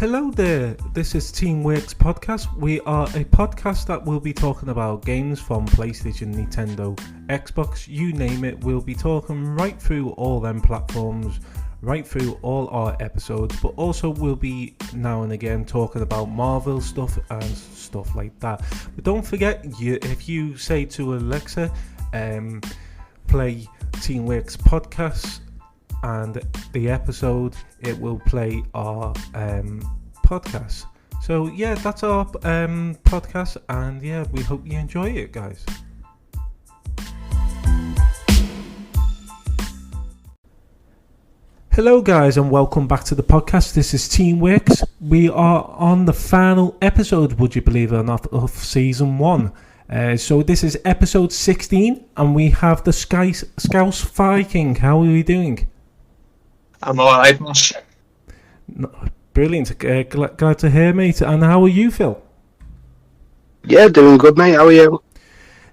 Hello there, this is Teamworks Podcast. We are a podcast that will be talking about games from PlayStation, Nintendo, Xbox, you name it. We'll be talking right through all them platforms, right through all our episodes, but also we'll be now and again talking about Marvel stuff and stuff like that. But don't forget, if you say to Alexa, play Teamworks Podcast, and the episode, it will play our podcast. So yeah, that's our podcast, and yeah, we hope you enjoy it, guys. Hello guys, and welcome back to the podcast. This is Teamworks. We are on the final episode, would you believe it or not, of season 1. So this is episode 16, and we have the ScouseViking. How are we doing? I'm alright, boss. Brilliant. Glad to hear, mate. And how are you, Phil? Yeah, doing good, mate. How are you?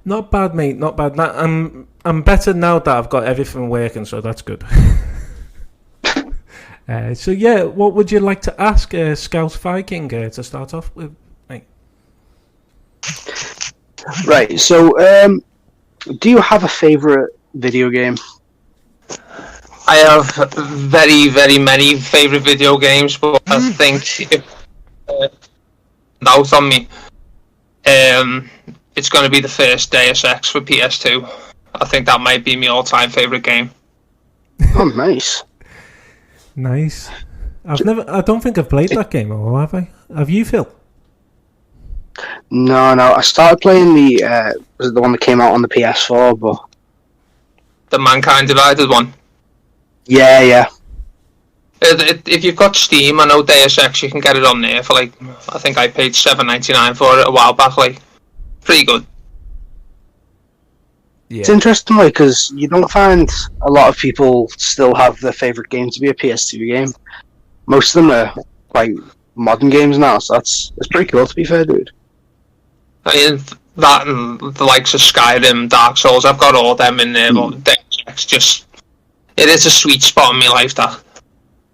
Not bad, mate. Not bad. I'm better now that I've got everything working, so that's good. So yeah, what would you like to ask ScouseViking to start off with, mate? Right. So, do you have a favourite video game? I have very, very many favourite video games, but I think if out on me, it's going to be the first Deus Ex for PS2. I think that might be my all-time favourite game. Oh, nice. Nice. I don't think I've played that game, or have I? Have you, Phil? No. I started playing was it the one that came out on the PS4? But The Mankind Divided one. Yeah. If you've got Steam, I know Deus Ex, you can get it on there for I think I paid $7.99 for it a while back. Pretty good. Yeah. It's interesting, because you don't find a lot of people still have their favourite game to be a PS2 game. Most of them are quite modern games now, so it's pretty cool, to be fair, dude. I mean, that and the likes of Skyrim, Dark Souls, I've got all them in there, but Deus Ex it is a sweet spot in my life, that.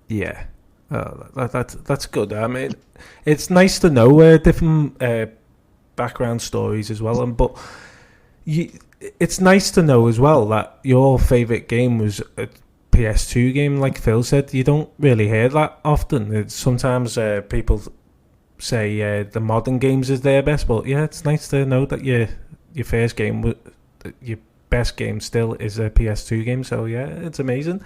Yeah, that's good. I mean, it's nice to know different background stories as well, but it's nice to know as well that your favourite game was a PS2 game, like Phil said. You don't really hear that often. Sometimes people say the modern games is their best, but yeah, it's nice to know that your first game, your best game still is a PS2 game. So yeah, it's amazing.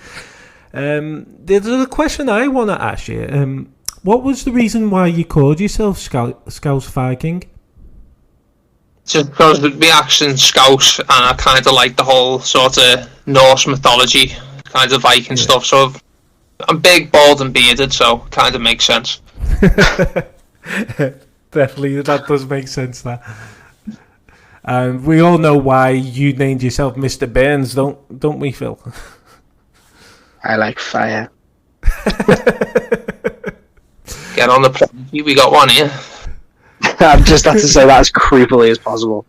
There's a question I want to ask you. What was the reason why you called yourself ScouseViking? Just because with my accent Scouse, and I kind of like the whole sort of Norse mythology kind of Viking stuff. So I'm big, bald, and bearded, so kind of makes sense. Definitely, that does make sense. That. And we all know why you named yourself Mr. Burns, don't we, Phil? I like fire. Get on the plane. We got one here. I've just had to say that as creepily as possible.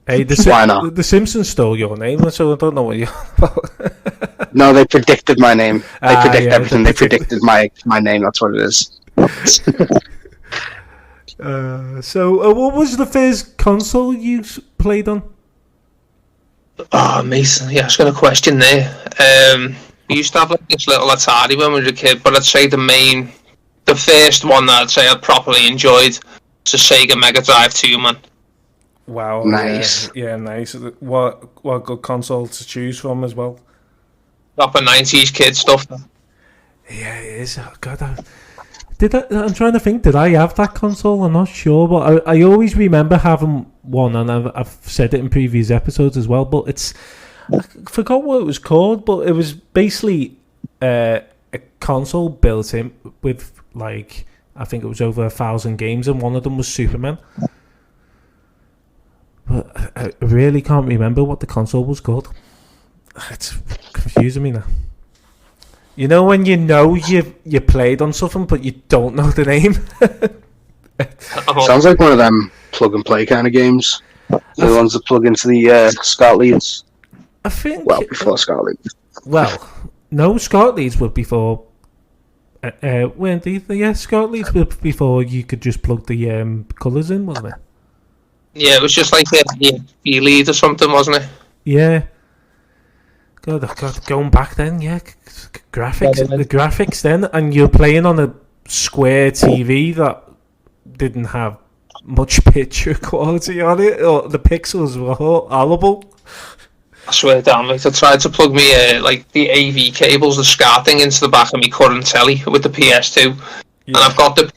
Hey, why not? The Simpsons stole your name, so I don't know what you're about. No, they predicted my name. They predict everything. They predicted my name. That's what it is. So, what was the first console you played on? Oh, Mason, you're asking a question there. We used to have this little Atari when we were a kid, but I'd say the first one that I'd say I properly enjoyed was a Sega Mega Drive 2, man. Wow, nice. Yeah, nice. What good console to choose from as well. Proper 90s kid stuff. Yeah, it is. Oh, God, I'm trying to think, did I have that console? I'm not sure, but I always remember having one, and I've said it in previous episodes as well, but I forgot what it was called, but it was basically a console built in with, I think it was over 1,000 games, and one of them was Superman. But I really can't remember what the console was called. It's confusing me now. You know when you played on something but you don't know the name? Sounds like one of them plug and play kind of games. The ones that plug into the SCART leads. I think... Well, before SCART leads. Well, no, SCART leads were before Weren't the Scout Leads before you could just plug the colours in, wasn't it? Yeah, it was just like the lead or something, wasn't it? Yeah. God, going back then, yeah, the graphics then, and you're playing on a square TV that didn't have much picture quality on it, or the pixels were horrible. I swear down, like I tried to plug me like the AV cables, the SCART thing into the back of my current telly with the PS2, and I've got the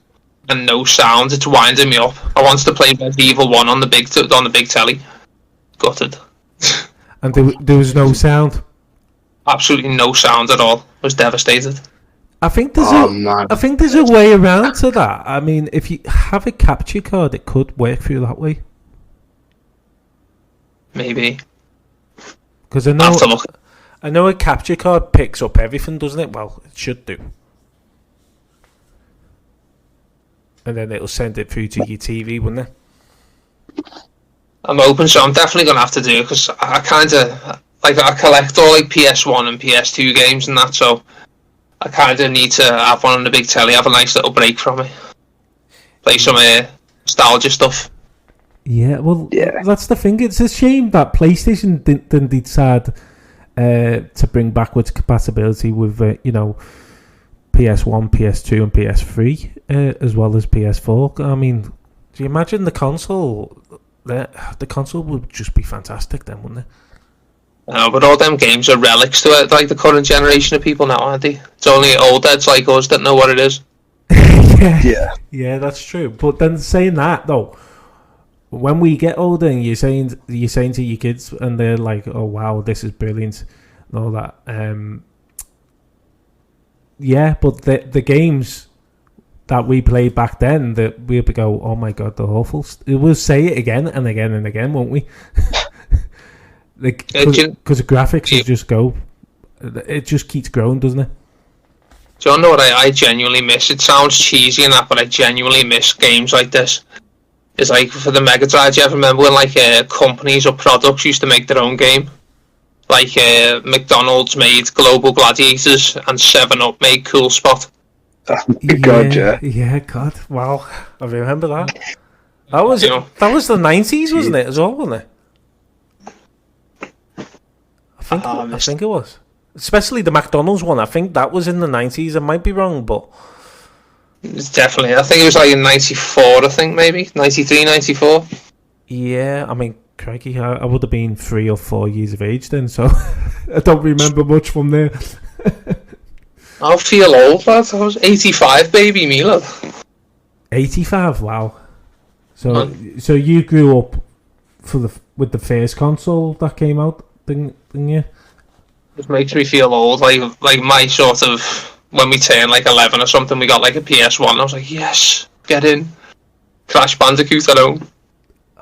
and no sound. It's winding me up. I wanted to play Resident Evil 1 on the big telly. Gutted. And there was no sound. Absolutely no sound at all. I was devastated. I think there's a way around to that. I mean, if you have a capture card, it could work for you that way. Maybe. Because I know a capture card picks up everything, doesn't it? Well, it should do. And then it'll send it through to your TV, wouldn't it? I'm open, so I'm definitely going to have to do it, because I kind of... Like, I collect all, like, PS1 and PS2 games and that, so I kind of need to have one on the big telly, have a nice little break from it. Play some nostalgia stuff. Yeah, well, that's the thing. It's a shame that PlayStation didn't decide to bring backwards compatibility with, PS1, PS2 and PS3, as well as PS4. I mean, do you imagine the console? The console would just be fantastic then, wouldn't it? But all them games are relics to it, like the current generation of people now, aren't they? It's only old heads like us that know what it is. Yeah, that's true. But then saying that though, when we get older and you're saying to your kids and they're like, "Oh wow, this is brilliant," and all that. But the games that we played back then, that we'll go, "Oh my god, they're awful." We'll say it again and again and again, won't we? Because the graphics just go, it just keeps growing, doesn't it? Do you know what I genuinely miss? It sounds cheesy and that, but I genuinely miss games like this. It's like for the Mega Drive. Do you ever remember when like companies or products used to make their own game? Like McDonald's made Global Gladiators and 7-Up made Cool Spot. Oh my god, yeah. Yeah, God, wow, I remember that. That was the 90s, wasn't it? As well, wasn't it? I think it was. Especially the McDonald's one. I think that was in the 90s. I might be wrong, but... It's definitely... I think it was like in 94, I think, maybe. 93, 94. Yeah, I mean, crikey, I would have been 3 or 4 years of age then, so I don't remember much from there. I feel old, lad. I was 85, baby, me, lad. 85? Wow. So you grew up with the first console that came out? Didn't you? It makes me feel old. Like my sort of, when we turned like 11 or something, we got like a PS1. I was like, yes, get in. Crash Bandicoot at home.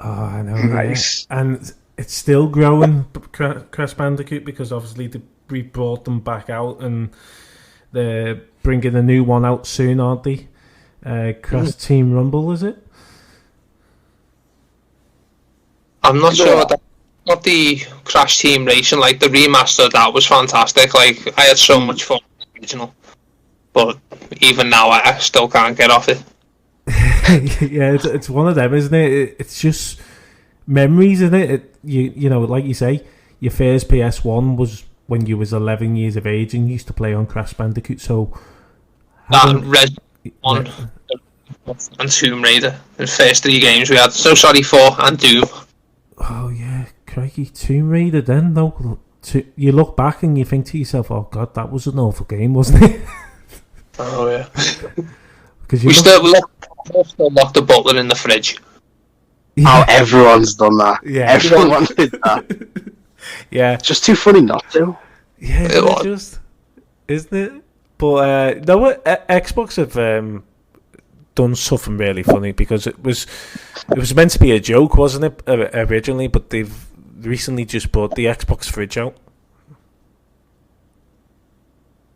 Oh, I know. Nice. Yeah. And it's still growing, Crash Bandicoot, because obviously we brought them back out and they're bringing a new one out soon, aren't they? Crash Team Rumble, is it? I'm not sure that. Not the Crash Team Racing, like the remaster of that was fantastic. Like I had so much fun with the original, but even now I still can't get off it. Yeah, it's one of them, isn't it? It's just memories, isn't it? You know, like you say, your first PS1 was when you was 11 years of age and you used to play on Crash Bandicoot. So and Resident 1 and Tomb Raider, the first 3 games we had. So sorry for and Doom. Oh yeah. Crikey, Tomb Raider then, though. You look back and you think to yourself, oh god, that was an awful game, wasn't it? Oh yeah. Because we still locked the butler in the fridge. Yeah. Oh, everyone's done that. Yeah. Everyone did that. Yeah. It's just too funny not to. Yeah, isn't it? But no, Xbox have done something really funny, because it was meant to be a joke, wasn't it, originally? But they've recently just brought the Xbox fridge out.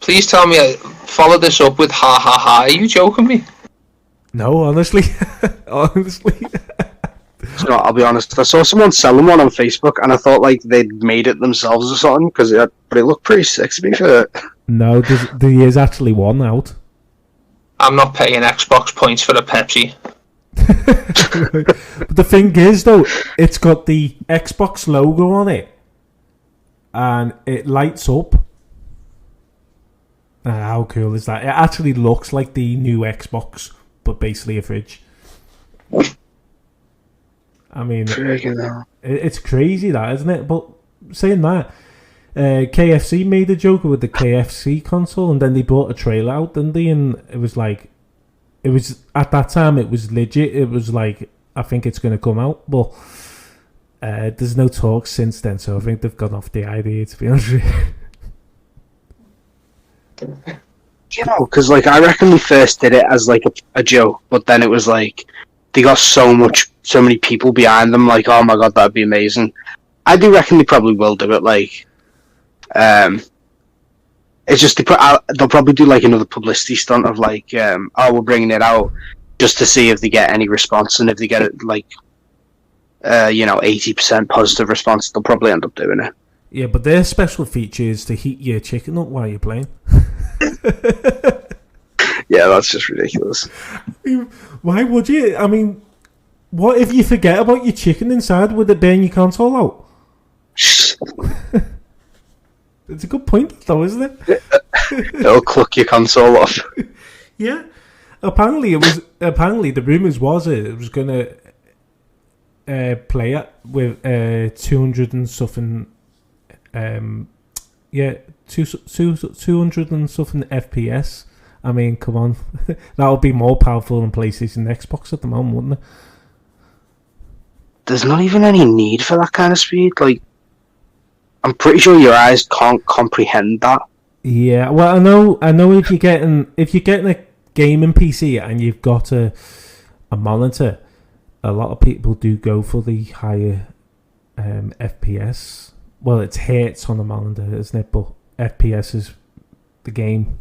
Please tell me, follow this up with ha ha ha. Are you joking me? No, honestly. Honestly. So, I'll be honest, I saw someone selling one on Facebook and I thought like they'd made it themselves or something, but it looked pretty sick to be fair. No, there is actually one out. I'm not paying Xbox points for a Pepsi. But the thing is, though, it's got the Xbox logo on it, and it lights up. How cool is that? It actually looks like the new Xbox, but basically a fridge. I mean, it's crazy, that, isn't it? But saying that, KFC made a joke with the KFC console, and then they brought a trailer out, didn't they? And it was like, at that time, it was legit. It was like, I think it's going to come out, but there's no talk since then, so I think they've gone off the idea, to be honest with you. You know, because like I reckon we first did it as like a joke, but then it was like they got so many people behind them. Like, oh my god, that'd be amazing. I do reckon they probably will do it. Like, it's just they'll probably do like another publicity stunt of like, oh, we're bringing it out just to see if they get any response, and if they get it like, 80% positive response, they'll probably end up doing it. Yeah, but their special feature is to heat your chicken up while you're playing. Yeah, that's just ridiculous. Why would you? I mean, what if you forget about your chicken inside? Would it burn your console out? It's a good point, though, isn't it? It'll cluck your console off. Yeah. Apparently, the rumours was it was going to play it with 200 and something. 200 and something FPS. I mean, come on. That would be more powerful than PlayStation and Xbox at the moment, wouldn't it? There's not even any need for that kind of speed. Like, I'm pretty sure your eyes can't comprehend that. Yeah, well, I know if you're getting a gaming PC and you've got a monitor, a lot of people do go for the higher FPS. Well, it's hertz on the monitor, isn't it? But FPS is the game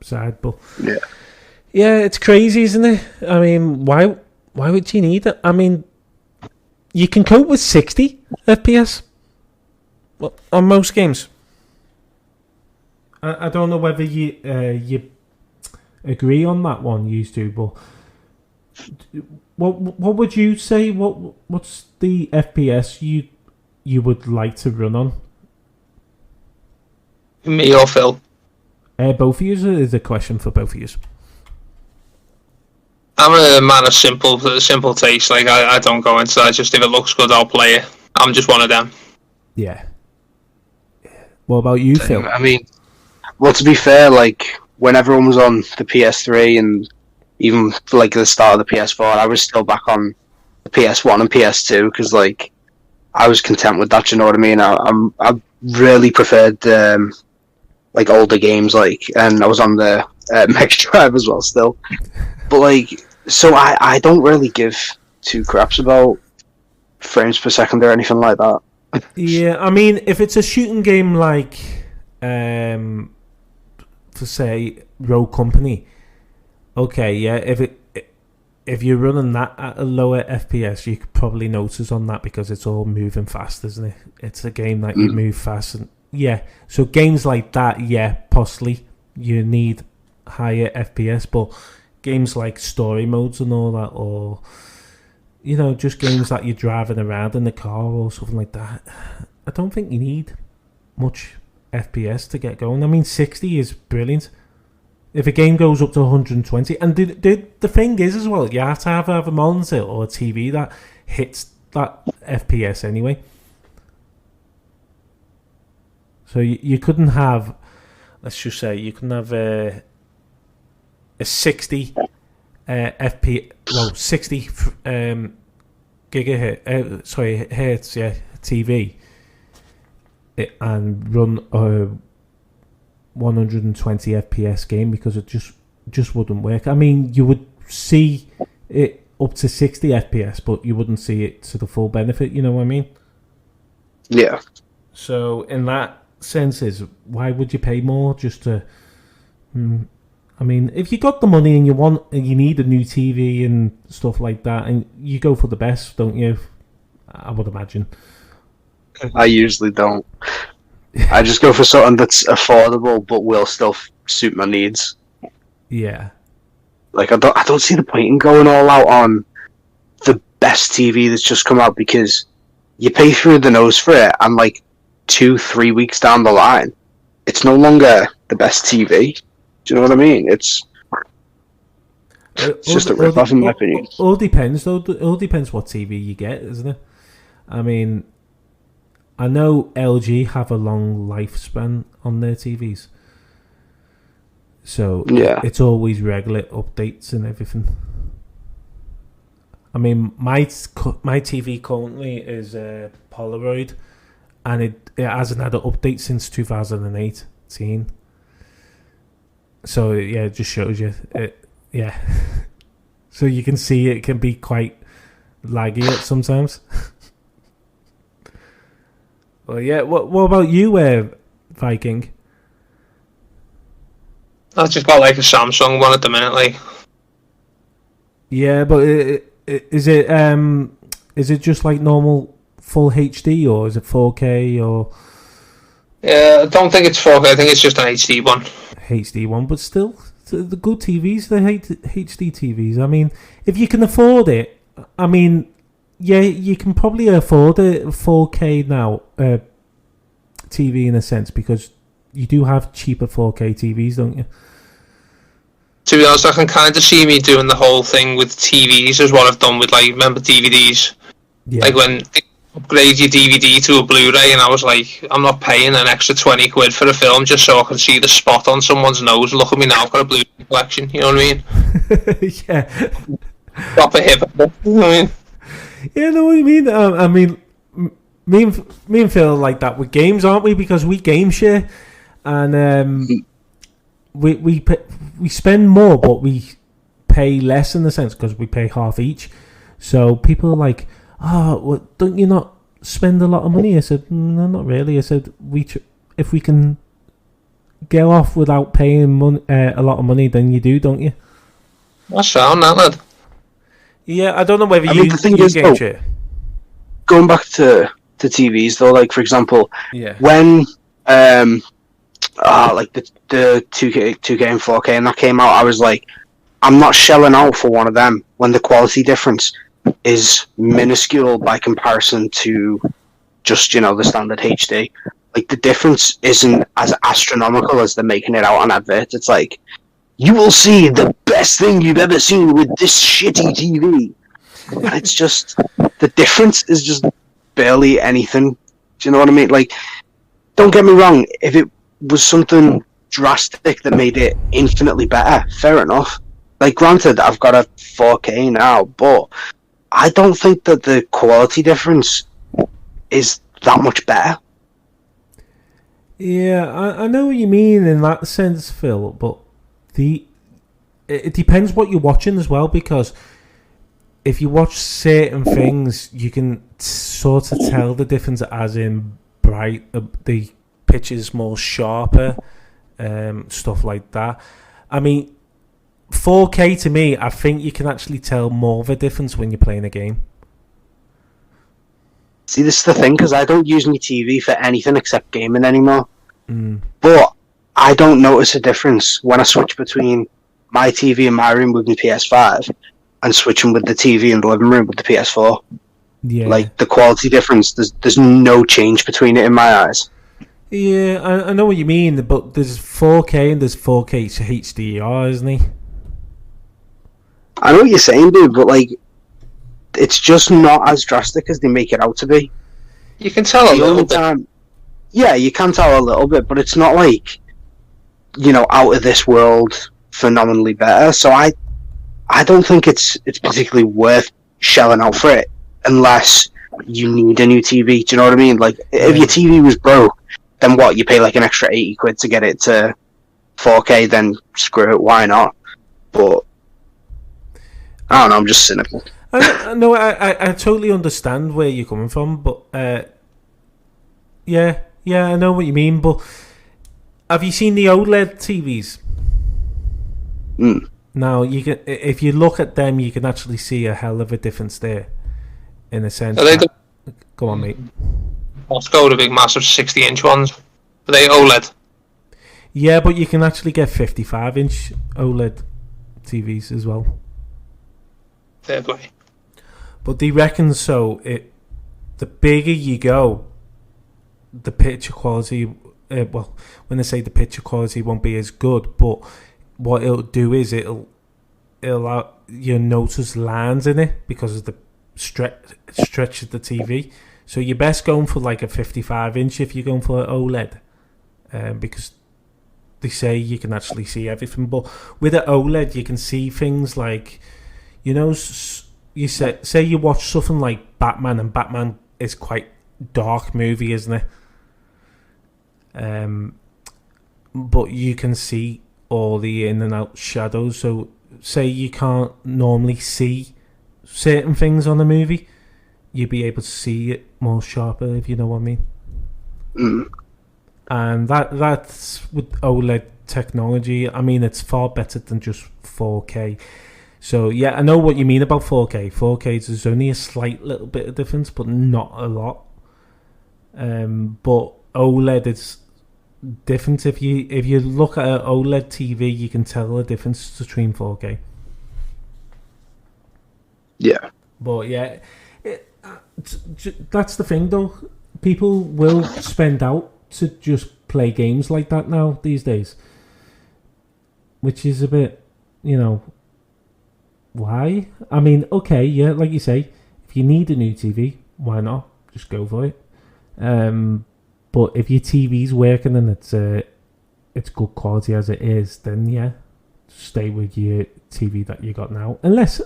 side. But yeah, it's crazy, isn't it? I mean, why would you need it? I mean, you can cope with 60 FPS. Well, on most games. I don't know whether you agree on that one, used to, but what would you say? What's the FPS you would like to run on? Me or Phil? Both of you, is a question for both of you. I'm a man of simple taste. Like, I don't go inside. Just if it looks good, I'll play it. I'm just one of them. Yeah. What about you, Phil? I mean, well, to be fair, like when everyone was on the PS3 and even for, like the start of the PS4, I was still back on the PS1 and PS2 because like I was content with that. You know what I mean? I really preferred like older games, like, and I was on the Mega Drive as well still. But like, so I don't really give two craps about frames per second or anything like that. Yeah, I mean, if it's a shooting game like, for say, Rogue Company, okay, yeah, if you're running that at a lower FPS, you could probably notice on that because it's all moving fast, isn't it? It's a game that you move fast, and yeah, so games like that, yeah, possibly you need higher FPS, but games like story modes and all that, or just games that you're driving around in the car or something like that, I don't think you need much FPS to get going. I mean, 60 is brilliant. If a game goes up to 120, and the thing is as well, you have to have a monitor or a TV that hits that FPS anyway. So you couldn't have, let's just say, you couldn't have a 60 FP, well, 60 gigahertz, hertz, yeah, TV, and run a 120 FPS game, because it just wouldn't work. I mean, you would see it up to 60 FPS, but you wouldn't see it to the full benefit. You know what I mean? Yeah. So in that sense, why would you pay more just to? I mean, if you got the money and you need a new TV and stuff like that, and you go for the best, don't you? I would imagine. I usually don't. I just go for something that's affordable but will still suit my needs. Yeah. Like, I don't see the point in going all out on the best TV that's just come out, because you pay through the nose for it, and like 2-3 weeks down the line, it's no longer the best TV. Do you know what I mean? It's just a rip-off, in my opinion. All depends, though. It all depends what TV you get, isn't it? I mean, I know LG have a long lifespan on their TVs. So Yeah. it's always regular updates and everything. I mean, my TV currently is Polaroid, and it hasn't had an update since 2018. So yeah, it just shows you. Yeah. So you can see it can be quite laggy at sometimes. Well, yeah. What about you, Viking? I've just got like a Samsung one at the minute, like. Yeah, but is it just like normal full HD, or is it 4K or? Yeah, I don't think it's 4K. I think it's just an HD one. HD one, but still, the good TVs, the HD TVs. I mean, if you can afford it, I mean, yeah, you can probably afford a 4K now TV in a sense, because you do have cheaper 4K TVs, don't you? To be honest, I can kind of see me doing the whole thing with TVs as what I've done with, like, remember DVDs? Yeah. Like when they upgrade your DVD to a Blu-ray, and I was like, I'm not paying an extra 20 quid for a film just so I can see the spot on someone's nose. Look at me now, I've got a Blu-ray collection, you know what I mean? Yeah. Proper hip, you know what I mean? Yeah, I know what you mean. I mean, me and Phil are like that with games, aren't we? Because we game share, and we spend more, but we pay less in the sense because we pay half each. So people are like, "Oh, well, don't you not spend a lot of money?" I said, "No, not really." I said, if we can get off without paying a lot of money, then you do, don't you? That's sound, that lad. Yeah, I don't know whether I mean, the thing is, game though, share. Going back to TVs though, like for example, Yeah. when like the 2K and 4K and that came out, I was like, I'm not shelling out for one of them when the quality difference is minuscule by comparison to just, the standard HD. Like, the difference isn't as astronomical as they're making it out on adverts. It's like, you will see the best thing you've ever seen with this shitty TV. And it's just, the difference is just barely anything. Do you know what I mean? Like, don't get me wrong, if it was something drastic that made it infinitely better, fair enough. Like, granted, I've got a 4K now, but I don't think that the quality difference is that much better. Yeah, I know what you mean in that sense, Phil, but it depends what you're watching as well, because if you watch certain things, you can sort of tell the difference, as in bright, the picture's more sharper, stuff like that. I mean, 4K to me, I think you can actually tell more of a difference when you're playing a game. See, this is the thing, because I don't use my TV for anything except gaming anymore. But I don't notice a difference when I switch between my TV in my room with my PS5 and switching with the TV in the living room with the PS4. Yeah. Like, the quality difference, there's no change between it in my eyes. Yeah, I know what you mean, but there's 4K and there's 4K HDR, isn't he? I know what you're saying, dude, but, like, it's just not as drastic as they make it out to be. You can tell a little bit. Yeah, you can tell a little bit, but it's not like, out of this world phenomenally better. So I don't think it's particularly worth shelling out for it unless you need a new TV. Do you know what I mean? Like, if your TV was broke, then what? You pay like an extra 80 quid to get it to 4K, then screw it, why not? But I don't know, I'm just cynical. I totally understand where you're coming from, but yeah, I know what you mean. But have you seen the OLED TVs? Now, you can, if you look at them, you can actually see a hell of a difference there, in a sense. Go on, mate. Costco, the big, massive 60-inch ones. Are they OLED? Yeah, but you can actually get 55-inch OLED TVs as well. Fair play. But they reckon the bigger you go, the picture quality. Well, when they say the picture quality won't be as good, but what it'll do is it'll you'll notice lines in it because of the stretch of the TV. So you're best going for like a 55-inch if you're going for an OLED, because they say you can actually see everything. But with an OLED, you can see things like, you know, you say you watch something like Batman, and Batman is quite dark movie, isn't it? But you can see all the in and out shadows. So say you can't normally see certain things on a movie, you'd be able to see it more sharper, if you know what I mean. And that's with OLED technology. I mean, it's far better than just 4K. So yeah, I know what you mean about 4K. 4K there's only a slight little bit of difference, but not a lot. But OLED is different. If you look at an OLED TV, you can tell the difference between 4K. Yeah. But yeah, that's the thing though. People will spend out to just play games like that now these days, which is a bit, you know, why? I mean, okay, yeah, like you say, if you need a new TV, why not? Just go for it. But if your TV's working and it's good quality as it is, then yeah, stay with your TV that you got now. Unless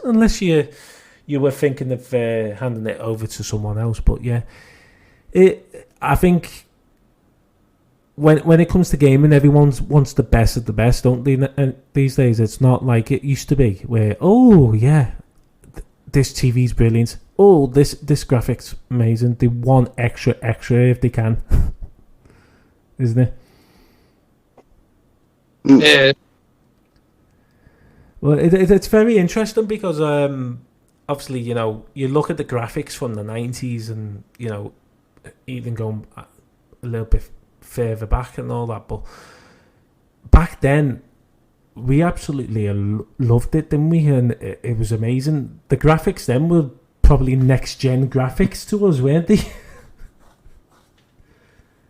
you were thinking of handing it over to someone else. But yeah, I think when it comes to gaming, everyone wants the best of the best, don't they? And these days, it's not like it used to be, where this TV's brilliant. Oh, this graphics amazing. They want extra if they can, isn't it? Yeah. Well, it's very interesting because obviously, you know, you look at the graphics from the 90s and, you know, even going a little bit further back and all that, but back then we absolutely loved it, didn't we? And it was amazing. The graphics then were probably next gen graphics to us, weren't they?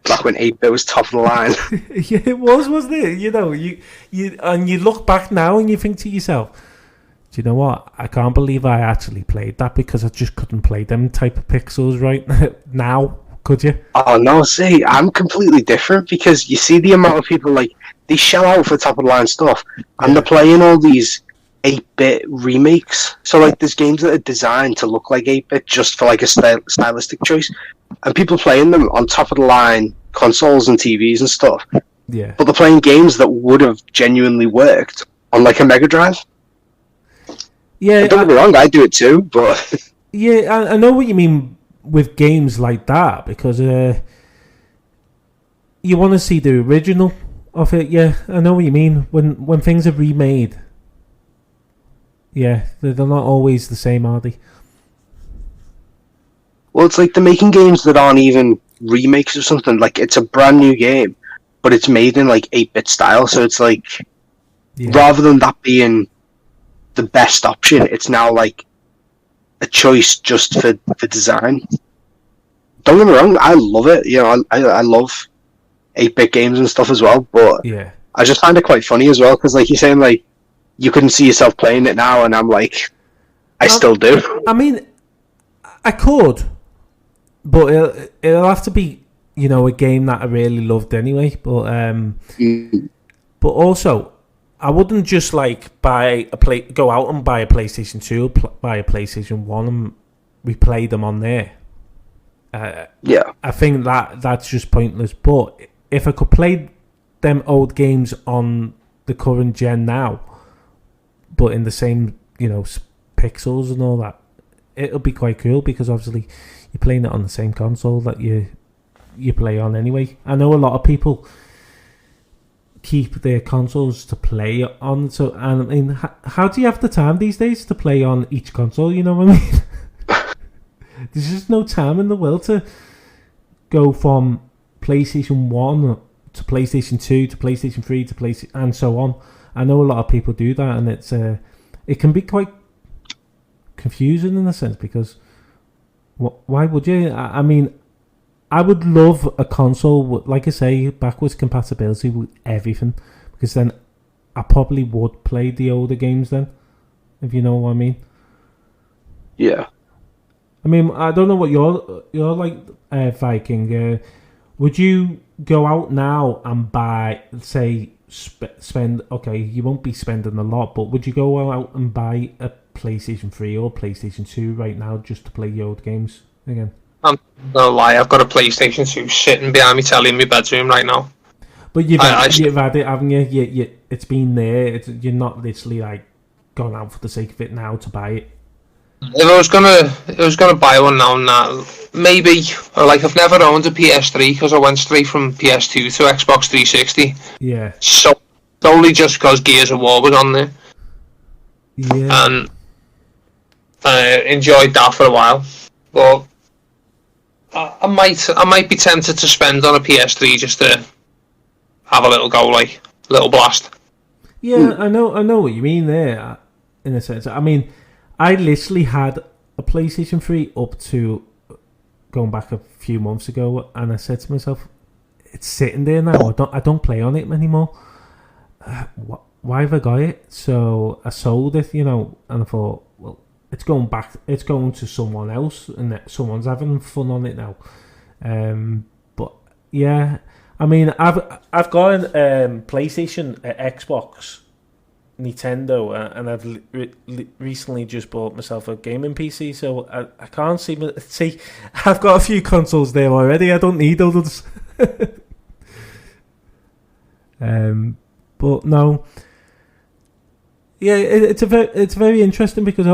Back when 8-bit was top of the line. Yeah, it was, wasn't it? You know, you look back now and you think to yourself, do you know what? I can't believe I actually played that, because I just couldn't play them type of pixels right now. Could you? Oh no, see, I'm completely different, because you see the amount of people, like, they shell out for top of the line stuff, and they're playing all these 8-bit remakes. So like, there's games that are designed to look like 8-bit just for like a stylistic choice, and people playing them on top of the line consoles and TVs and stuff. Yeah. But they're playing games that would have genuinely worked on like a Mega Drive. Yeah. And don't get me wrong, I do it too, but yeah, I know what you mean with games like that, because you want to see the original of it. Yeah, I know what you mean. When things are remade, yeah, they're not always the same, are they? well, it's like they're making games that aren't even remakes of something. Like, it's a brand new game, but it's made in like 8-bit style. So it's like, rather than that being the best option, it's now like a choice just for design. Don't get me wrong, I love it. You know, I love 8-bit games and stuff as well. But yeah, I just find it quite funny as well, because like you're saying, like, you couldn't see yourself playing it now, and I'm like, I still do. I mean, I could, but it'll have to be, you know, a game that I really loved anyway. But but also, I wouldn't just like go out and buy a PlayStation 2, buy a PlayStation 1 and replay them on there. Yeah, I think that's just pointless. But if I could play them old games on the current gen now, but in the same, you know, pixels and all that, it'll be quite cool, because obviously you're playing it on the same console that you play on anyway. I know a lot of people keep their consoles to play on, so, and I mean, how do you have the time these days to play on each console? You know what I mean? There's just no time in the world to go from PlayStation 1 to PlayStation 2 to PlayStation 3 to PlayStation, and so on. I know a lot of people do that, and it can be quite confusing in a sense, because why would you? I mean, I would love a console with, like I say, backwards compatibility with everything, because then I probably would play the older games then, if you know what I mean. Yeah. I mean, I don't know what you're like, Viking. Would you go out now and buy, say, spend? Okay, you won't be spending a lot, but would you go out and buy a PlayStation 3 or PlayStation 2 right now just to play the old games again? I'm no lie. I've got a PlayStation 2 sitting behind me telly in my bedroom right now. But you've had it, haven't you? It's been there. You're not literally like gone out for the sake of it now to buy it. If I was gonna buy one now, maybe. Or like, I've never owned a PS3 because I went straight from PS2 to Xbox 360. Yeah. So only just because Gears of War was on there. Yeah. And I enjoyed that for a while, but I might be tempted to spend on a PS3 just to have a little go, like little blast. Yeah, I know what you mean there. In a sense, I mean, I literally had a PlayStation 3 up to going back a few months ago, and I said to myself, "It's sitting there now. I don't play on it anymore. Why have I got it?" So I sold it, and I thought, well, it's going back. It's going to someone else, and someone's having fun on it now. But yeah, I mean, I've got an PlayStation, Xbox, Nintendo, and I've recently just bought myself a gaming PC, so I can't see. I've got a few consoles there already. I don't need others. But no, yeah, it's very interesting, because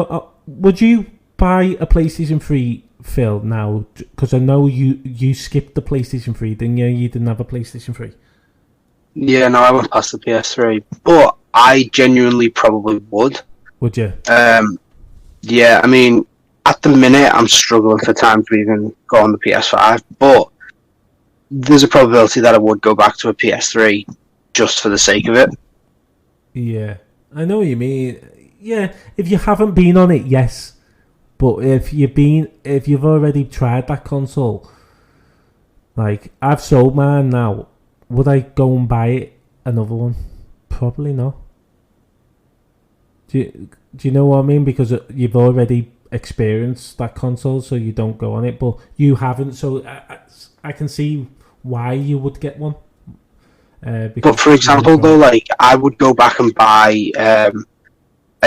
would you buy a PlayStation 3, Phil, now? Because I know you skipped the PlayStation 3, didn't you? You didn't have a PlayStation 3. Yeah, no, I went past the PS3, but I genuinely probably would. Would you? Yeah, I mean, at the minute, I'm struggling for time to even go on the PS5, but there's a probability that I would go back to a PS3 just for the sake of it. Yeah, I know what you mean. Yeah, if you haven't been on it, yes. But if you've already tried that console, like, I've sold mine now, would I go and buy another one? Probably not. Do you know what I mean? Because you've already experienced that console, so you don't go on it. But you haven't, so I can see why you would get one. But for example, though, like, I would go back and buy a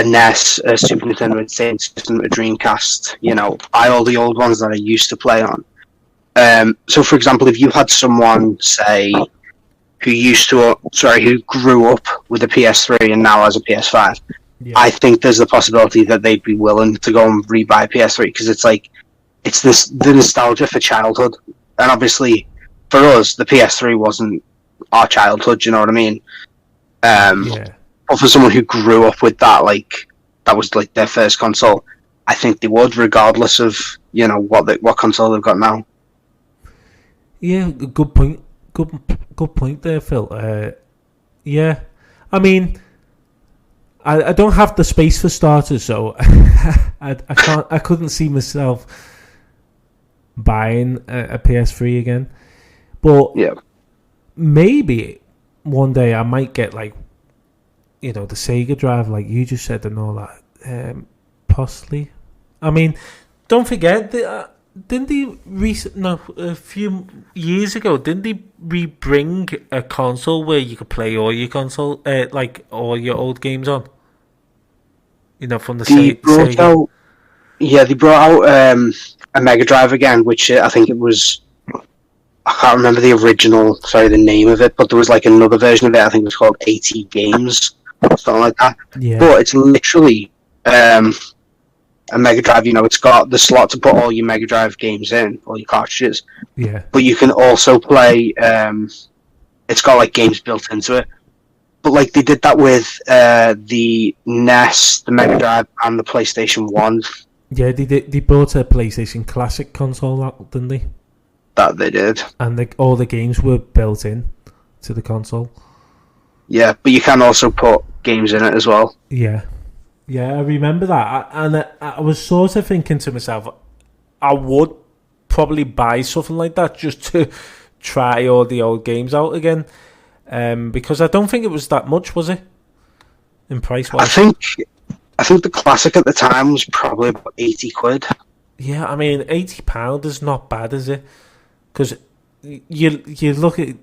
NES, a Super Nintendo Entertainment System, a Dreamcast. Buy all the old ones that I used to play on. So, for example, if you had someone, say, who grew up with a PS3 and now has a PS5, yeah, I think there's the possibility that they'd be willing to go and rebuy a PS3, because it's like, it's the nostalgia for childhood, and obviously for us the PS3 wasn't our childhood. You know what I mean? Yeah. But for someone who grew up with that, like, that was like their first console, I think they would, regardless of what console they've got now. Yeah, good point. Good point there, Phil. Yeah, I mean, I don't have the space for starters, so I couldn't see myself buying a PS3 again. But yeah, maybe one day I might get, like, the Sega Drive, like you just said, and all that. Possibly. I mean, don't forget that. Didn't they a few years ago, didn't they bring a console where you could play all your console, like all your old games on? From the Sega. They brought out a Mega Drive again, which I think it was. I can't remember the name of it, but there was like another version of it. I think it was called 80 Games, something like that. Yeah. But it's literally a Mega Drive. It's got the slot to put all your Mega Drive games in, all your cartridges. Yeah. But you can also play. It's got like games built into it. But like they did that with the NES, the Mega Drive, and the PlayStation 1. Yeah, they did. They brought a PlayStation Classic console out, didn't they? That they did. And all the games were built in to the console. Yeah, but you can also put games in it as well. Yeah, I remember that, I was sort of thinking to myself, I would probably buy something like that just to try all the old games out again, because I don't think it was that much, was it? In price wise, I think the classic at the time was probably about £80. Yeah, I mean, £80 is not bad, is it? Because you look at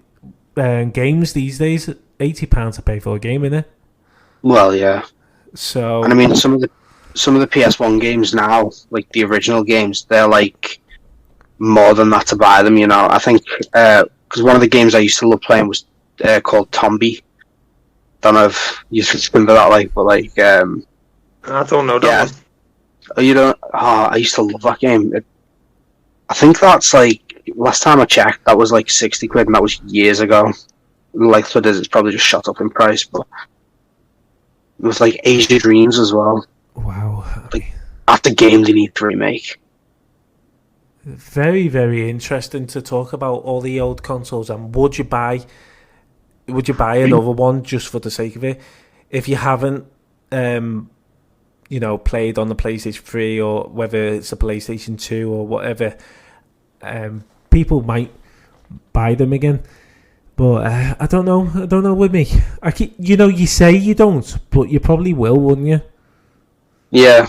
games these days, £80 to pay for a game, innit? Well, yeah. So, and I mean, some of the PS1 games now, like the original games, they're like more than that to buy them. You know, I think because one of the games I used to love playing was called Tombi. Don't know if you remember that, like, but like, I don't know that one. Oh, you don't? Oh, I used to love that game. I think that's like last time I checked, that was like £60, and that was years ago. Likelihood is it's probably just shot up in price, but it was like Asia Dreams as well. Wow, like that's the game they need to remake. Very, very interesting to talk about all the old consoles. And would you buy another one just for the sake of it if you haven't played on the PlayStation 3, or whether it's a PlayStation 2 or whatever? People might buy them again, but I don't know with me. You say you don't, but you probably will, wouldn't you? Yeah.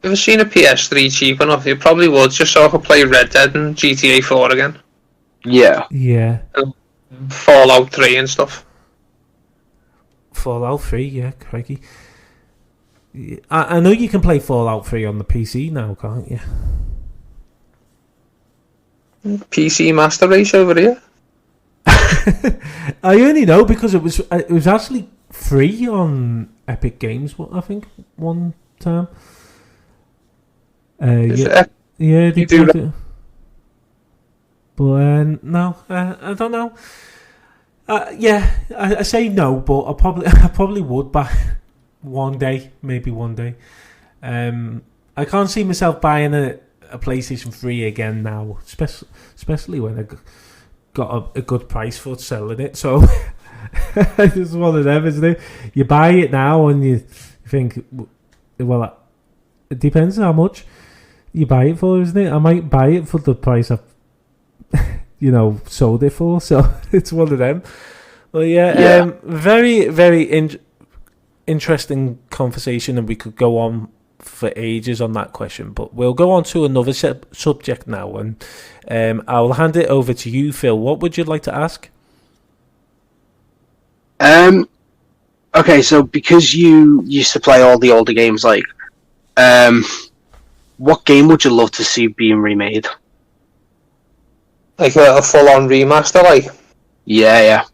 If I've seen a PS3 cheap enough, you probably would, just so I could play Red Dead and GTA 4 again. Yeah. And Fallout 3 and stuff. Fallout 3, yeah, crikey. I know you can play Fallout 3 on the PC now, can't you? PC Master Race over here. I only know because it was actually free on Epic Games, I think, one time. Yeah, they do it. But no, I don't know. I say no, but I probably would buy one day, maybe one day. I can't see myself buying a PlayStation 3 again now, especially when I got a good price for selling it. So it's one of them, isn't it? You buy it now and you think, well, it depends how much you buy it for, isn't it? I might buy it for the price I've sold it for. So it's one of them. Well, yeah. Very, very interesting conversation, and we could go on for ages on that question, but we'll go on to another subject now, and I'll hand it over to you, Phil. What would you like to ask? Okay, so because you used to play all the older games, like, what game would you love to see being remade? Like a full-on remaster, like? Yeah.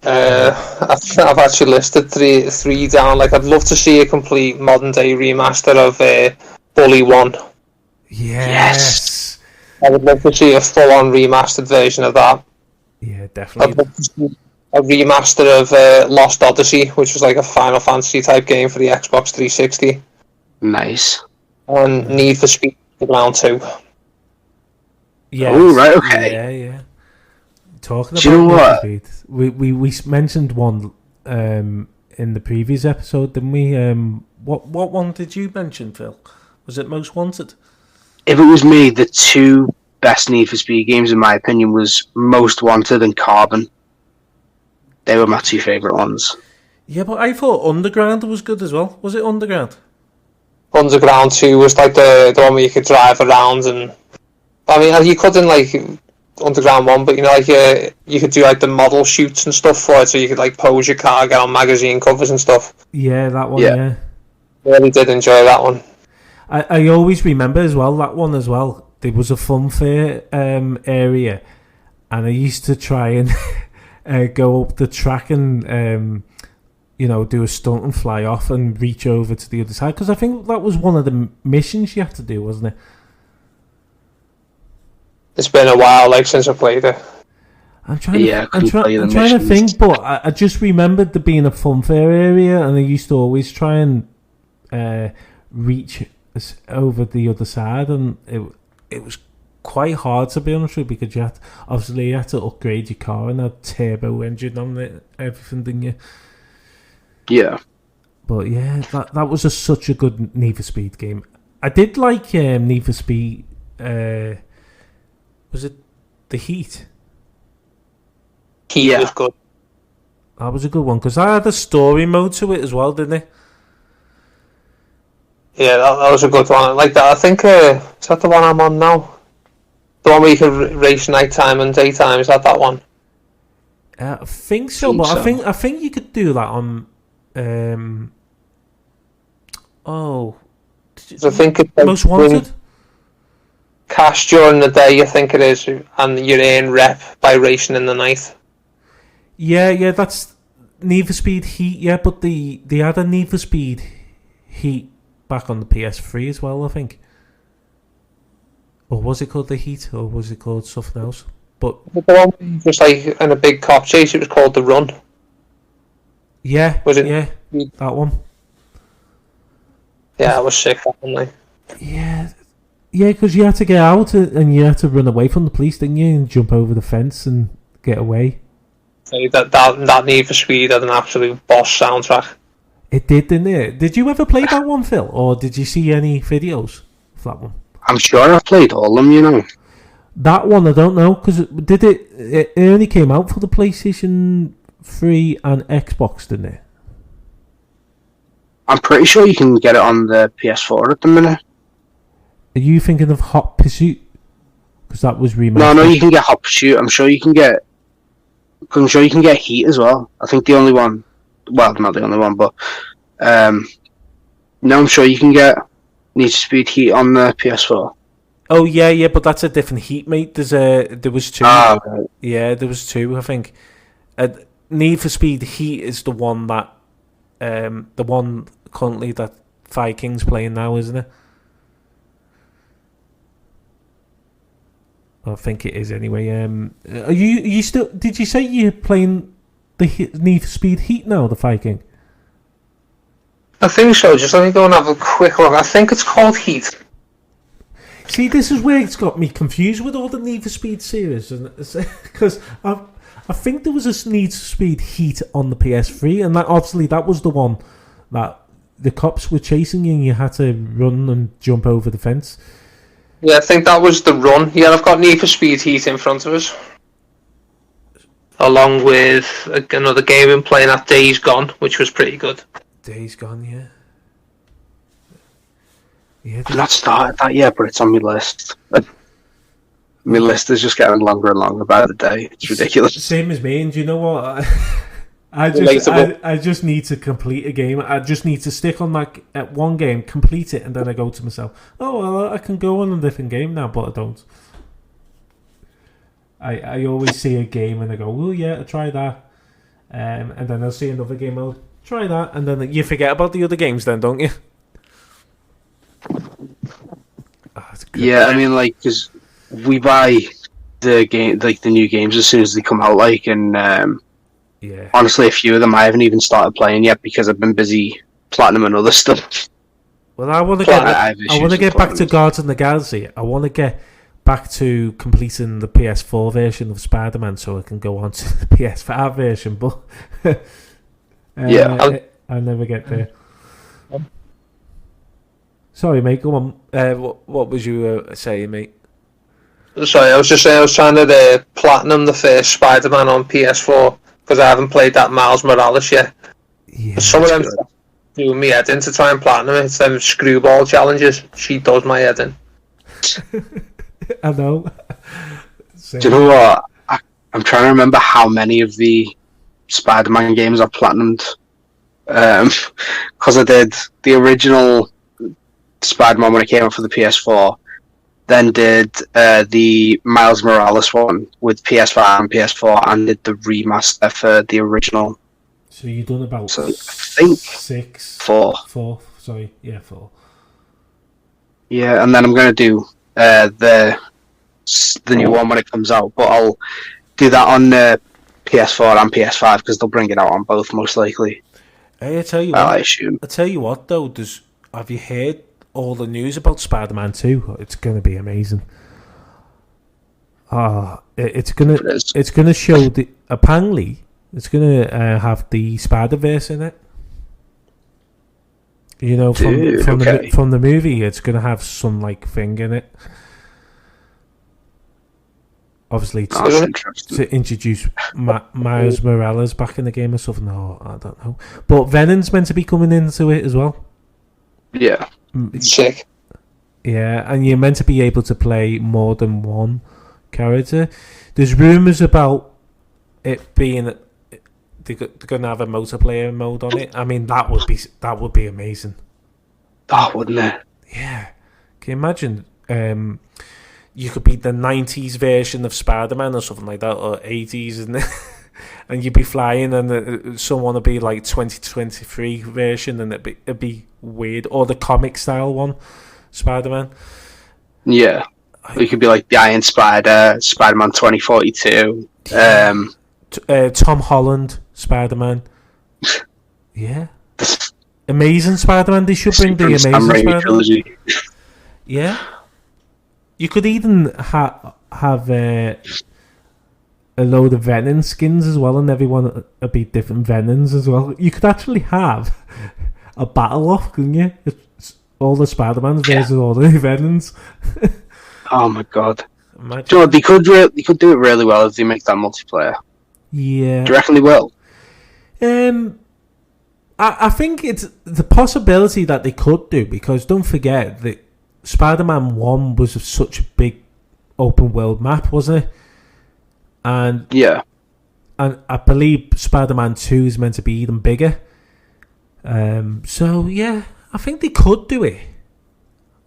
I've actually listed three down. Like, I'd love to see a complete modern-day remaster of Bully 1. Yes. I would love to see a full-on remastered version of that. Yeah, definitely. I'd love to see a remaster of Lost Odyssey, which was like a Final Fantasy type game for the Xbox 360. Nice. And Need for Speed Underground 2. Yeah. Oh, right, okay. Yeah. Talking about, do you know what? Speed, we mentioned one in the previous episode, didn't we? What one did you mention, Phil? Was it Most Wanted? If it was me, the two best Need for Speed games, in my opinion, was Most Wanted and Carbon. They were my two favourite ones. Yeah, but I thought Underground was good as well. Was it Underground? Underground 2 was like the one where you could drive around, and I mean, you couldn't like Underground 1, but you could do like the model shoots and stuff for it, so you could like pose your car, get on magazine covers and stuff. Yeah, that one. Yeah. Really did enjoy that one. I always remember as well that one as well. There was a fun fair area, and I used to try and go up the track and do a stunt and fly off and reach over to the other side, because I think that was one of the missions you had to do, wasn't it? It's been a while, like, since I played it. I'm trying to think, but I just remembered there being a funfair area, and I used to always try and reach over the other side, and it was quite hard, to be honest with you, because you had to upgrade your car and a turbo engine on it, everything, didn't you? Yeah. But yeah, that was such a good Need for Speed game. I did like Need for Speed. Was it the Heat? Heat was good. That was a good one because I had a story mode to it as well, didn't it? Yeah, that was a good one. I like that. I think is that the one I'm on now? The one where you could race nighttime and daytime. Is that one? I think so, but I think you could do that on. I think it's Most Wanted. Cash during the day, I think it is, and you earn rep by racing in the night. Yeah, that's Need for Speed Heat. Yeah, but they had a Need for Speed Heat back on the PS3 as well, I think. Or was it called the Heat, or was it called something else? But the one just like in a big cop chase, it was called the Run. Yeah, was it? Yeah, that one. Yeah, that was sick. That one, like. Yeah, because you had to get out and you had to run away from the police, didn't you? And jump over the fence and get away. That Need for Speed had an absolute boss soundtrack. It did, didn't it? Did you ever play that one, Phil? Or did you see any videos of that one? I'm sure I've played all of them, you know. That one, I don't know, because it only came out for the PlayStation 3 and Xbox, didn't it? I'm pretty sure you can get it on the PS4 at the minute. Are you thinking of Hot Pursuit? Because that was remastered. No, you can get Hot Pursuit. I'm sure you can get Heat as well. I think the only one, well, not the only one, but no, I'm sure you can get Need for Speed Heat on the PS4. Oh yeah, but that's a different Heat, mate. There was two. Ah, right. Yeah, there was two. I think Need for Speed Heat is the one that the one currently that Viking's playing now, isn't it? I think it is anyway. Are you still? Did you say you're playing the Need for Speed Heat now, the Viking? I think so. Just let me go and have a quick look. I think it's called Heat. See, this is where it's got me confused with all the Need for Speed series, because I think there was a Need for Speed Heat on the PS3, and that was the one that the cops were chasing you and you had to run and jump over the fence. Yeah, I think that was the Run. Yeah, I've got Need for Speed Heat in front of us, along with another game I'm playing at Days Gone, which was pretty good. Days Gone, yeah. I've not started that yet, but it's on my list. My list is just getting longer and longer by the day. It's ridiculous. Same as me, and do you know what? I just need to complete a game. I just need to stick on that at one game, complete it, and then I go to myself, oh, well, I can go on a different game now, but I don't. I always see a game and I go, oh yeah, I'll try that. And then I'll see another game, I'll try that, and then you forget about the other games then, don't you? Yeah, I mean, like, because we buy the game, like the new games as soon as they come out, like, and yeah. Honestly, a few of them I haven't even started playing yet because I've been busy platinum and other stuff. Well, I want to get back to Guardians of the Galaxy. I want to get back to completing the PS4 version of Spider-Man so I can go on to the PS5 version, but yeah, I'll never get there. Sorry, mate, go on. What was you saying, mate? Sorry, I was just saying I was trying to platinum the first Spider-Man on PS4 because I haven't played that Miles Morales yet. Yeah, some of them do me head in to try and platinum it. It's them screwball challenges. She does my head in. I know. Do you know what? I'm trying to remember how many of the Spider-Man games I've platinumed. Because I did the original Spider-Man when it came out for the PS4, then did the Miles Morales one with PS5 and PS4, and did the remaster for the original. So you've done about I think four. Sorry, yeah, 4. Yeah, and then I'm going to do the new one when it comes out, but I'll do that on PS4 and PS5 because they'll bring it out on both most likely. Hey, I tell you what. I assume. I tell you what, though, have you heard all the news about Spider-Man 2? It's going to be amazing. It's gonna show apparently it's gonna have the Spider-Verse in it. You know, Dude, okay. from the movie, it's going to have some like thing in it. Obviously, That's interesting. to introduce Miles Morales back in the game or something. No, I don't know. But Venom's meant to be coming into it as well. Yeah. Sick. Yeah, and you're meant to be able to play more than one character. There's rumours about it being they're going to have a multiplayer mode on it. I mean, that would be amazing. Oh, wouldn't it? Yeah, can you imagine? You could be the 90s version of Spider-Man or something like that, or 80s, and you'd be flying, and someone would be like 2023 version, and it'd be weird, or the comic style one, Spider-Man. Yeah, we could be like the Iron Spider, Spider-Man 2042. Tom Holland Spider-Man. Yeah, Amazing Spider-Man. They should bring the Amazing Spider-Man trilogy. Yeah. You could even have a load of Venom skins as well, and everyone would be different Venoms as well. You could actually have a battle off, couldn't you? It's all the Spider-Mans versus all the Venoms. Oh my god! Imagine. Do you know, they could do it really well if they make that multiplayer. Yeah. Do you reckon they will? I think it's the possibility that they could do, because don't forget that Spider-Man 1 was such a big open world map, wasn't it? And yeah, and I believe Spider-Man 2 is meant to be even bigger. So yeah, I think they could do it.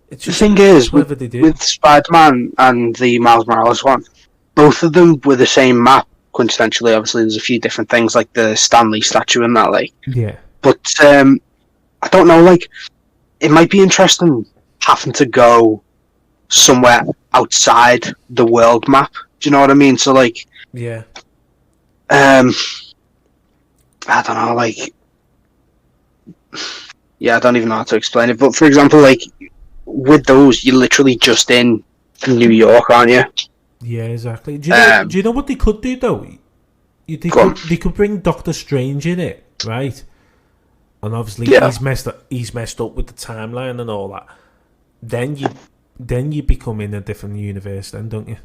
the thing is, with they do. with Spider-Man and the Miles Morales one, both of them were the same map. Coincidentally, obviously, there's a few different things like the Stanley statue and that, like. Yeah. But I don't know, like, it might be interesting having to go somewhere outside the world map. Do you know what I mean? So, like, yeah, I don't know, like, yeah, I don't even know how to explain it. But for example, like, with those, you're literally just in New York, aren't you? Yeah, exactly. Do you know what they could do though? They could bring Doctor Strange in it, right? And obviously he's messed up with the timeline and all that. Then you become in a different universe, then, don't you?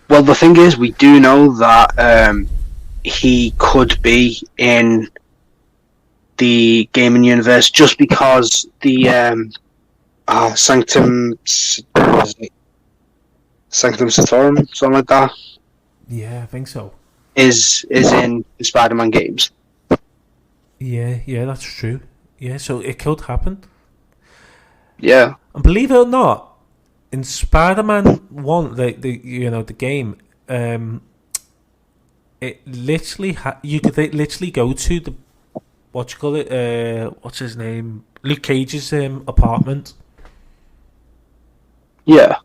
Well, the thing is, we do know that he could be in the gaming universe just because the Sanctum Sanctorum, something like that. Yeah, I think so. Is in the Spider-Man games. Yeah, that's true. Yeah, so it could happen. Yeah. And believe it or not, in Spider-Man 1, the game, it literally you could literally go to the what's his name, Luke Cage's apartment. Yeah.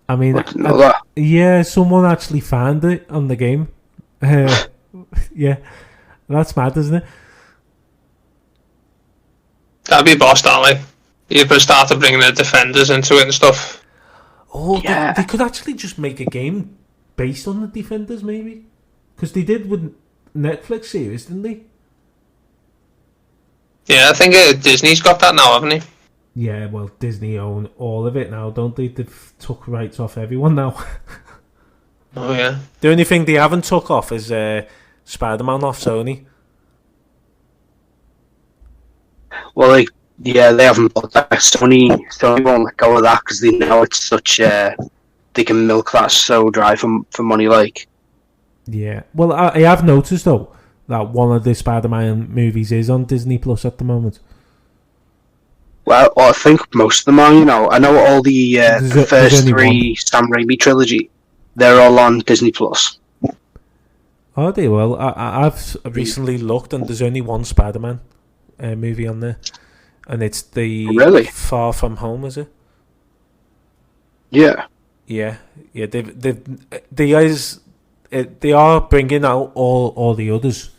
I mean, yeah, someone actually found it on the game. Yeah, that's mad, isn't it? That'd be boss, darling. You'd start to bring the Defenders into it and stuff. Oh, yeah. They could actually just make a game based on the Defenders, maybe, because they did with Netflix series, didn't they? Yeah, I think Disney's got that now, haven't he? Yeah, well, Disney own all of it now, don't they? They've took rights off everyone now. Oh, yeah. The only thing they haven't took off is Spider-Man off Sony. Well, like, yeah, they haven't bought that. Sony won't let go of that because they know it's such. They can milk that so dry for money, like. Yeah. Well, I have noticed though that one of the Spider-Man movies is on Disney Plus at the moment. Well, I think most of them are. You know, I know all the first three Sam Raimi trilogy. They're all on Disney Plus. Are they? Well, I've recently looked, and there's only one Spider-Man movie on there, and it's the Far From Home, is it? Yeah. Yeah. They are bringing out all the others,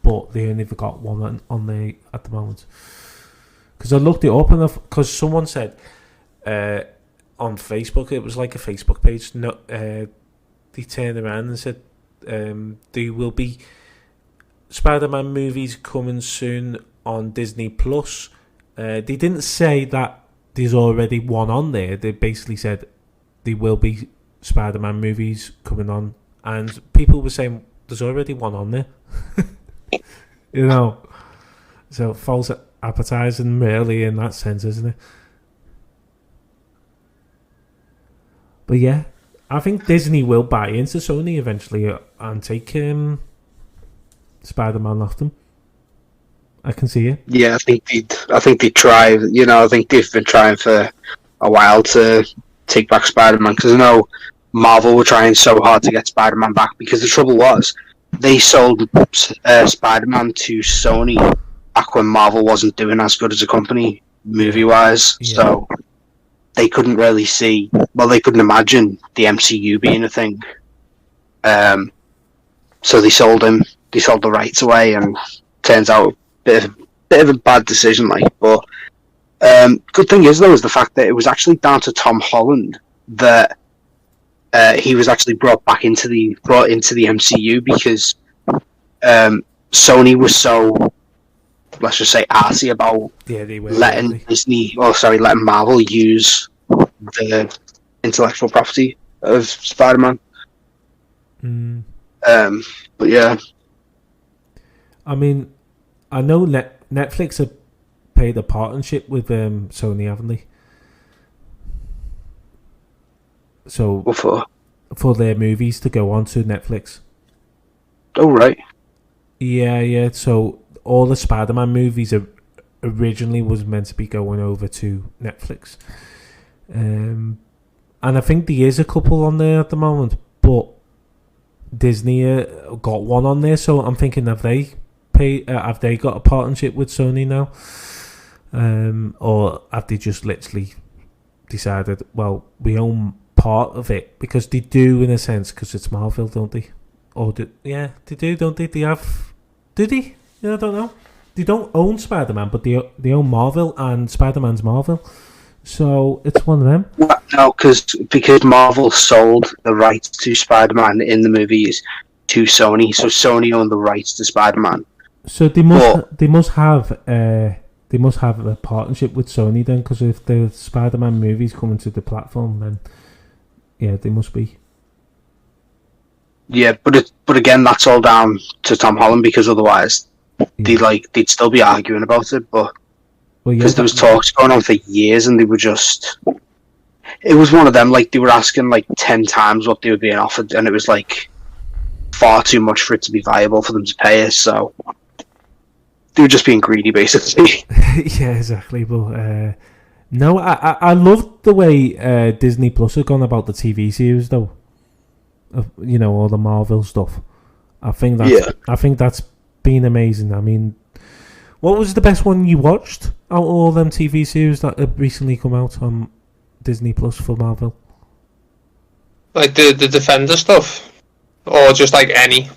but they only got one on the at the moment. Because I looked it up, and because someone said on Facebook, it was like a Facebook page. No, they turned around and said there will be Spider-Man movies coming soon on Disney Plus. They didn't say that there's already one on there. They basically said there will be Spider-Man movies coming on, and people were saying there's already one on there. You know, so false advertising really in that sense, isn't it? But yeah, I think Disney will buy into Sony eventually and take Spider-Man off them. I can see it. Yeah, I think they try. You know, I think they've been trying for a while to take back Spider-Man, because I know Marvel were trying so hard to get Spider-Man back, because the trouble was they sold Spider-Man to Sony back when Marvel wasn't doing as good as a company movie-wise. Yeah. So they couldn't really see. Well, they couldn't imagine the MCU being a thing. So they sold him. They sold the rights away, and turns out bit of a bad decision, like. But good thing is though is the fact that it was actually down to Tom Holland that he was actually brought into the MCU, because Sony was so, let's just say, arsey about letting Marvel use the intellectual property of Spider-Man. But yeah, I mean, I know Netflix have paid a partnership with Sony, haven't they? So for their movies to go on to Netflix. Oh right. Yeah. So all the Spider-Man movies originally was meant to be going over to Netflix, and I think there is a couple on there at the moment, but Disney got one on there. So I'm thinking, have they got a partnership with Sony now, or have they just literally decided, well, we own part of it? Because they do, in a sense, because it's Marvel, don't they? Or they do, don't they? Do they? Yeah, I don't know. They don't own Spider-Man, but they own Marvel, and Spider-Man's Marvel. So it's one of them. No, because Marvel sold the rights to Spider-Man in the movies to Sony, so Sony owned the rights to Spider-Man. So they must have a partnership with Sony then, because if the Spider-Man movies coming to the platform, then yeah, they must be. Yeah, but again, that's all down to Tom Holland, because otherwise they'd still be arguing about it. But because there was talks going on for years, and they were just, it was one of them, like, they were asking like 10 times what they were being offered, and it was like far too much for it to be viable for them to pay us. So they were just being greedy, basically. Yeah, exactly. But no, I love the way Disney Plus have gone about the TV series, though. You know, all the Marvel stuff. I think that's been amazing. I mean, what was the best one you watched out of all them TV series that have recently come out on Disney Plus for Marvel? Like the Defender stuff, or just like any?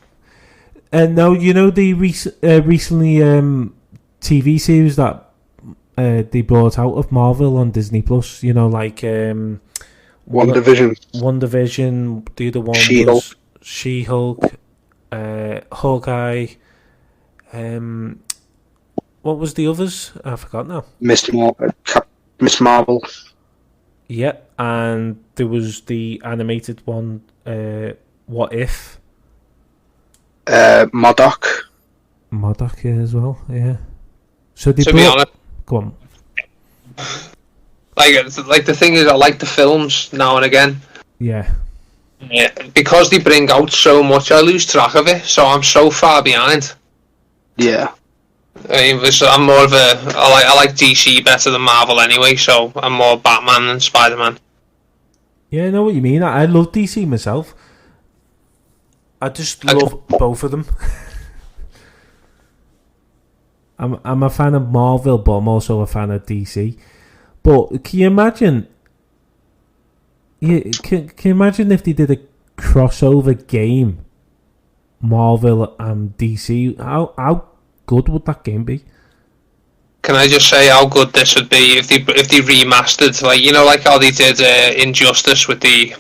No, you know the recently TV series that they brought out of Marvel on Disney Plus. You know, like WandaVision. The other one was She-Hulk, Hawkeye. What was the others? I forgot now. Miss Marvel. Yeah, and there was the animated one. What If? MODOK, yeah, as well. Yeah. So they be honest, go on. Like the thing is, I like the films now and again. Yeah. Yeah, because they bring out so much, I lose track of it. So I'm so far behind. Yeah. I mean, I'm more of I like DC better than Marvel anyway. So I'm more Batman than Spider-Man. Yeah, I know what you mean. I love DC myself. I just love both of them. I'm a fan of Marvel, but I'm also a fan of DC. But can you imagine? Yeah, can you imagine if they did a crossover game, Marvel and DC? How good would that game be? Can I just say how good this would be if they remastered, like, you know, like how they did Injustice with the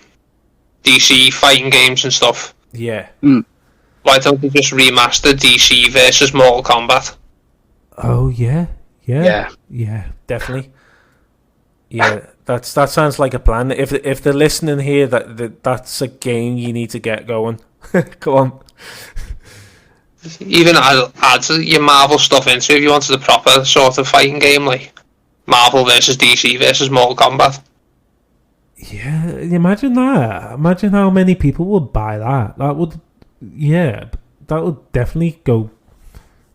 DC fighting games and stuff. Yeah. Why don't they just remaster DC versus Mortal Kombat? Oh yeah, definitely. Yeah, that sounds like a plan. If they're listening here, that's a game you need to get going. Go on. Even add your Marvel stuff into it if you wanted a proper sort of fighting game, like Marvel versus DC versus Mortal Kombat. Yeah, imagine that. Imagine how many people would buy that. That would definitely go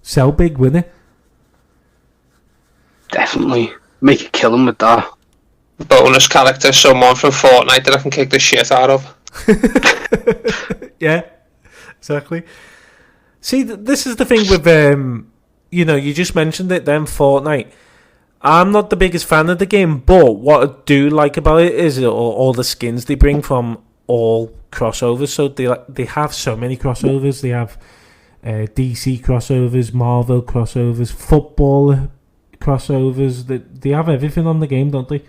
sell big, wouldn't it? Definitely. Make a killing with that. Bonus character, someone from Fortnite that I can kick the shit out of. Yeah, exactly. See, this is the thing with, you just mentioned it then, Fortnite. I'm not the biggest fan of the game, but what I do like about it is all the skins they bring from all crossovers. So they have so many crossovers. They have DC crossovers, Marvel crossovers, football crossovers. They have everything on the game, don't they?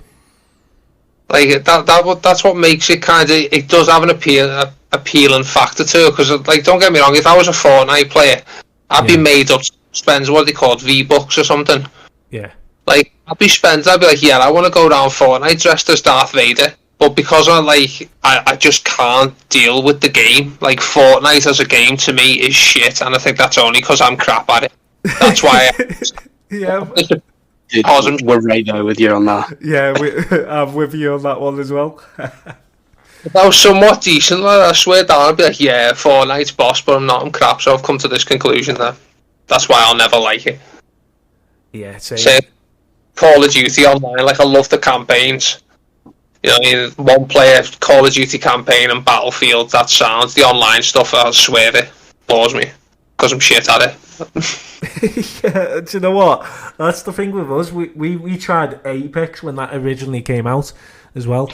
Like that's what makes it kind of. It does have an appealing factor to it, because like, don't get me wrong, if I was a Fortnite player, I'd be made up to spend what they call V-Bucks or something. Yeah. Like, I'd be like, yeah, I want to go down Fortnite dressed as Darth Vader, but because I just can't deal with the game. Like, Fortnite as a game to me is shit, and I think that's only because I'm crap at it. That's why. Yeah. Dude, we're right there with you on that. Yeah, I'm with you on that one as well. If I was somewhat decent, I swear down, I'd be like, yeah, Fortnite's boss, but I'm not, I'm crap, so I've come to this conclusion that that's why I'll never like it. Yeah, same. Call of Duty Online, like, I love the campaigns. You know, one player Call of Duty campaign and Battlefield, that sounds. The online stuff, I swear it bores me, because I'm shit at it. Yeah, do you know what? That's the thing with us. We tried Apex when that originally came out as well,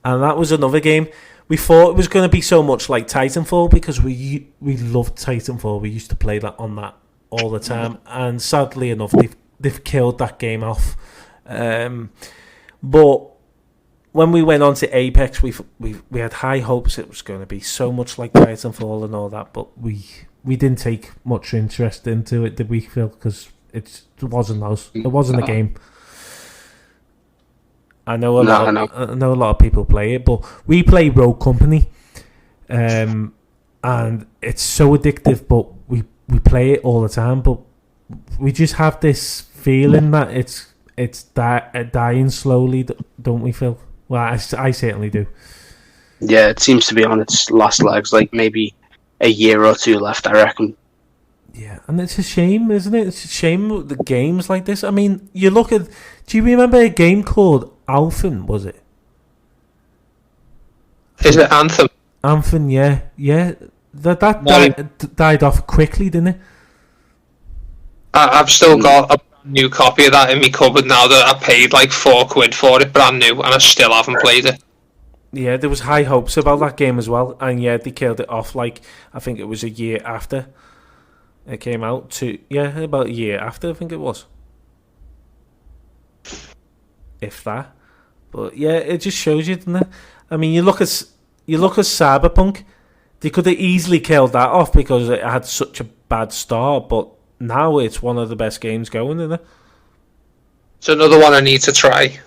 and that was another game. We thought it was going to be so much like Titanfall, because we loved Titanfall. We used to play that on that all the time, and sadly enough, they've killed that game off. But when we went on to Apex, we had high hopes it was going to be so much like Titanfall and all that, but we didn't take much interest into it, did we, Phil? Because it wasn't us. It wasn't a game. I know a lot of people play it, but we play Rogue Company, and it's so addictive. But we play it all the time, but we just have this feeling that it's dying slowly, don't we, Phil? Well, I certainly do. Yeah, it seems to be on its last legs. Like, maybe a year or two left, I reckon. Yeah, and it's a shame, isn't it? It's a shame the games like this. I mean, you look at. Do you remember a game called Anthem? Was it? Is it Anthem? Anthem, yeah. That died off quickly, didn't it? I've still got a new copy of that in my cupboard now that I paid like £4 for it, brand new, and I still haven't played it. Yeah, there was high hopes about that game as well, and yeah, they killed it off. Like, I think it was a year after it came out. About a year after, I think it was, if that. But yeah, it just shows you, doesn't it? I mean, you look at Cyberpunk. They could have easily killed that off because it had such a bad start, but now it's one of the best games going, isn't it? It's another one I need to try.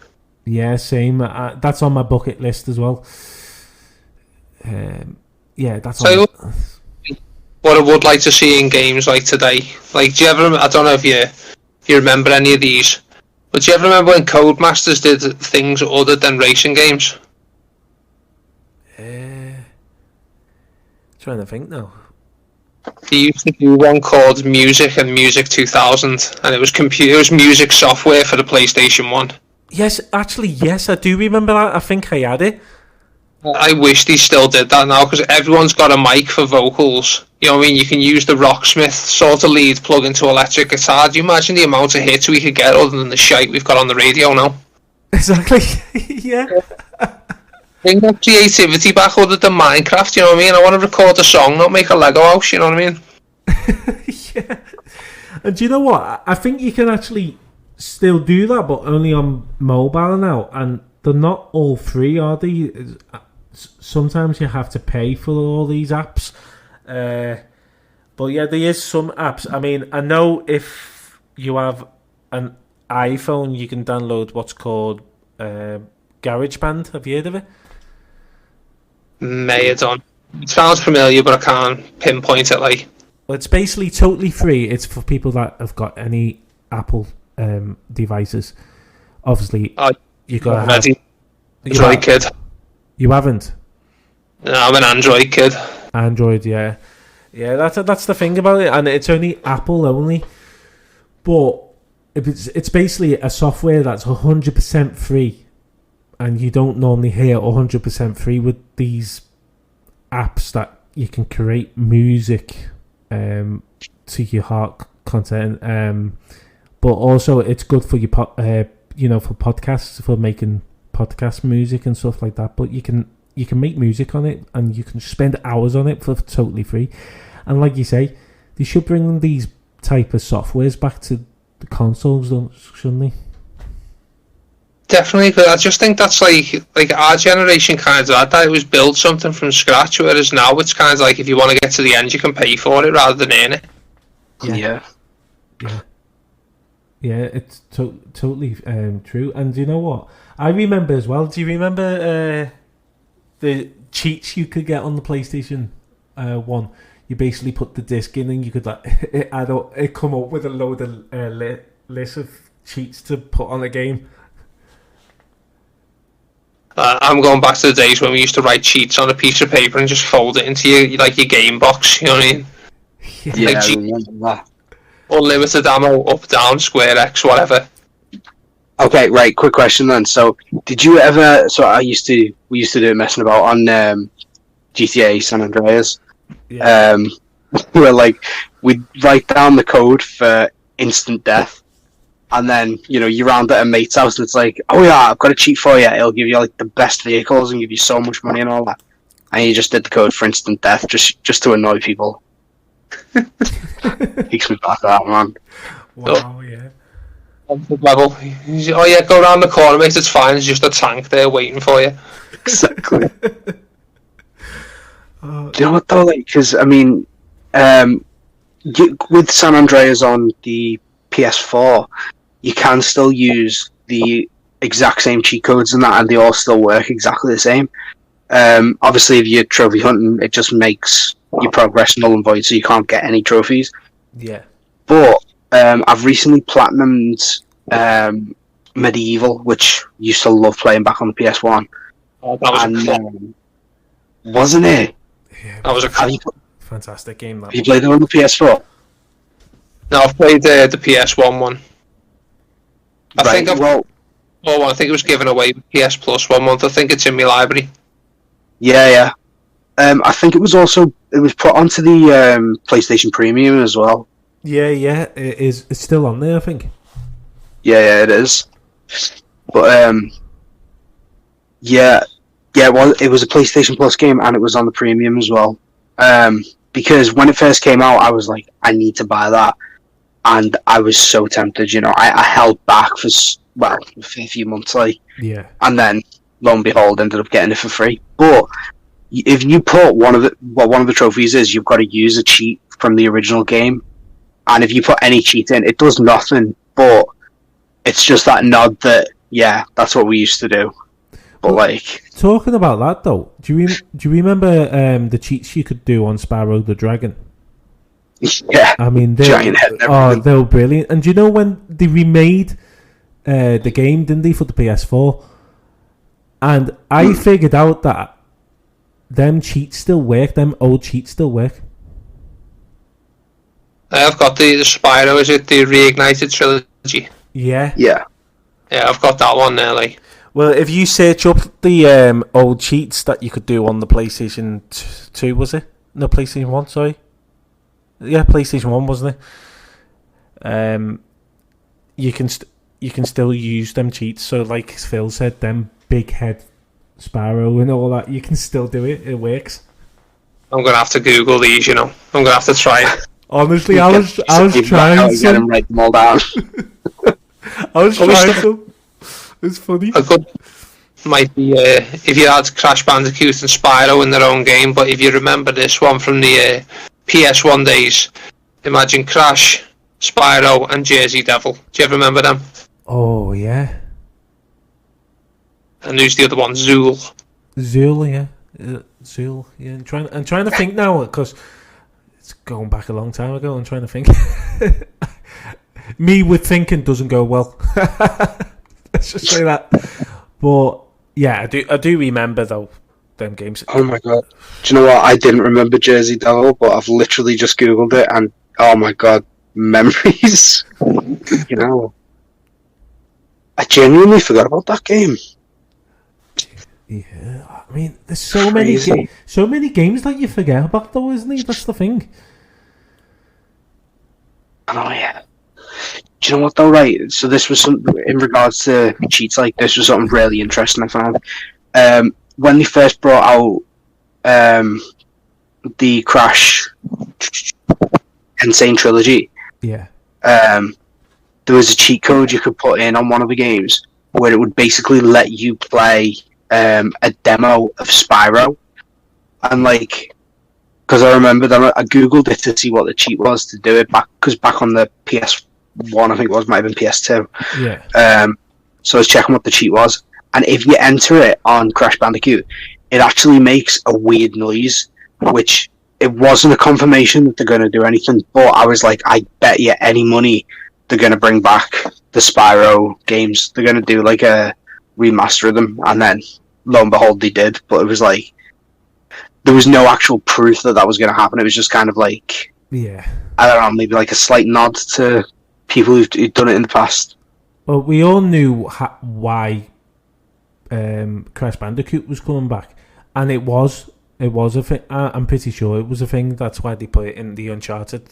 Yeah, same. That's on my bucket list as well. That's so what I would like to see in games like today. Like, do you ever? I don't know if you remember any of these, but do you ever remember when Codemasters did things other than racing games? Trying to think now. They used to do one called Music and Music 2000, and it was music software for the PlayStation 1. Yes, I do remember that. I think I had it. I wish they still did that now, because everyone's got a mic for vocals. You know what I mean? You can use the Rocksmith sort of lead plug into electric guitar. Do you imagine the amount of hits we could get other than the shite we've got on the radio now? Exactly. Yeah. Bring that creativity back other than Minecraft, you know what I mean? I want to record a song, not make a Lego house, you know what I mean? Yeah. And do you know what? I think you can actually still do that, but only on mobile now. And they're not all free, are they? Sometimes you have to pay for all these apps. But yeah, there is some apps. I mean, I know if you have an iPhone, you can download what's called GarageBand. Have you heard of it? May have done. It sounds familiar, but I can't pinpoint it. Like, Well, it's basically totally free. It's for people that have got any Apple devices. Obviously, you got to have... Android kid. You haven't? No, I'm an Android kid. Android, yeah. Yeah, that's the thing about it, and it's only Apple only. But it's basically a software that's 100% free, and you don't normally hear 100% free with these apps that you can create music to your heart content. But also it's good for your for podcasts, for making podcast music and stuff like that. But you can make music on it, and you can spend hours on it for totally free. And like you say, they should bring these type of softwares back to the consoles, shouldn't they? Definitely, but I just think that's like our generation kind of had that. It was build something from scratch, whereas now it's kind of like if you want to get to the end, you can pay for it rather than earn it. Yeah. It's totally true. And you know what? I remember as well. Do you remember the cheats you could get on the PlayStation 1? You basically put the disc in, and you could it come up with a load of list of cheats to put on a game. I'm going back to the days when we used to write cheats on a piece of paper and just fold it into your game box. You know what I mean? Yeah, like I remember that. Unlimited ammo, up, down, square X, whatever. Okay, right. Quick question then. So, did you ever? So, we used to do it messing about on GTA San Andreas. Yeah. Where we'd write down the code for instant death, and then you round at a mate's house, and it's like, oh yeah, I've got a cheat for you. It'll give you the best vehicles and give you so much money and all that. And you just did the code for instant death just to annoy people. Takes me back to that, man. Wow, yeah. Level. Oh yeah, go around the corner, mate. It's fine. There's just a tank there waiting for you. Exactly. Do you know what though? Because I mean, with San Andreas on the PS4, you can still use the exact same cheat codes and that, and they all still work exactly the same. Obviously, if you're trophy hunting, it just makes your progress null and void, so you can't get any trophies. Yeah. But I've recently platinumed Medieval, which I used to love playing back on the PS1. Oh, that was wasn't it? Yeah, that was a fantastic game. That have you played it on the PS4? No, I've played the PS1 one. I think it was given away with PS Plus 1 month. I think it's in my library. Yeah. I think it was put onto the PlayStation Premium as well. Yeah, it is. It's still on there, I think. Yeah, it is. But it was a PlayStation Plus game, and it was on the Premium as well. Because when it first came out, I was like, I need to buy that, and I was so tempted. I held back for a few months, and then lo and behold, ended up getting it for free. But if you put one of the trophies is, you've got to use a cheat from the original game, and if you put any cheat in, it does nothing. But it's just that nod that that's what we used to do. But talking about that though, do you remember the cheats you could do on Sparrow the Dragon? Yeah, I mean giant head. They were brilliant. And do you know when they remade the game, didn't they, for the PS4? And I figured out that them cheats still work. Them old cheats still work. I've got the Spyro. Is it the Reignited trilogy? Yeah. I've got that one there. Well, if you search up the old cheats that you could do on the PlayStation 2, was it? No, PlayStation 1, sorry. Yeah, PlayStation 1, wasn't it? You can still use them cheats. So, like Phil said, them big head Sparrow and all that, you can still do it. It works. I'm going to have to Google these, I'm going to have to try it. Honestly, I was trying to... Get them, write them all down. I was trying to... It's funny. A good might be if you had Crash Bandicoot and Spyro in their own game, but if you remember this one from the PS1 days, imagine Crash Spyro, and Jersey Devil. Do you ever remember them? Oh yeah, And who's the other one? Zool. Zool, yeah, Zool, yeah. I'm trying to think now because it's going back a long time ago. I'm trying to think. Me with thinking doesn't go well. Let's just say that. But yeah, I do remember though them games. Oh my god! Do you know what? I didn't remember Jersey Devil, but I've literally just googled it, and oh my god, memories. You know, I genuinely forgot about that game. Yeah, I mean, there's so many games that you forget about, though, isn't it? That's the thing. Oh yeah. Do you know what though? Right. So this was some in regards to cheats. Like this was something really interesting I found. When they first brought out the Crash Insane Trilogy, Yeah. there was a cheat code you could put in on one of the games where it would basically let you play a demo of Spyro, and like, because I remember that I googled it to see what the cheat was to do it because back on the PS1 I think it was, might have been PS2. Yeah. So I was checking what the cheat was, and if you enter it on Crash Bandicoot, it actually makes a weird noise, which it wasn't a confirmation that they're going to do anything, but I was like, I bet you any money they're going to bring back the Spyro games. They're going to do like a remaster of them, and then lo and behold they did, but it was like there was no actual proof that was going to happen. It was just kind of like, Yeah. I don't know, maybe like a slight nod to people who've done it in the past. Well, we all knew why Crash Bandicoot was coming back, and it was a thing. I'm pretty sure it was a thing. That's why they put it in the Uncharted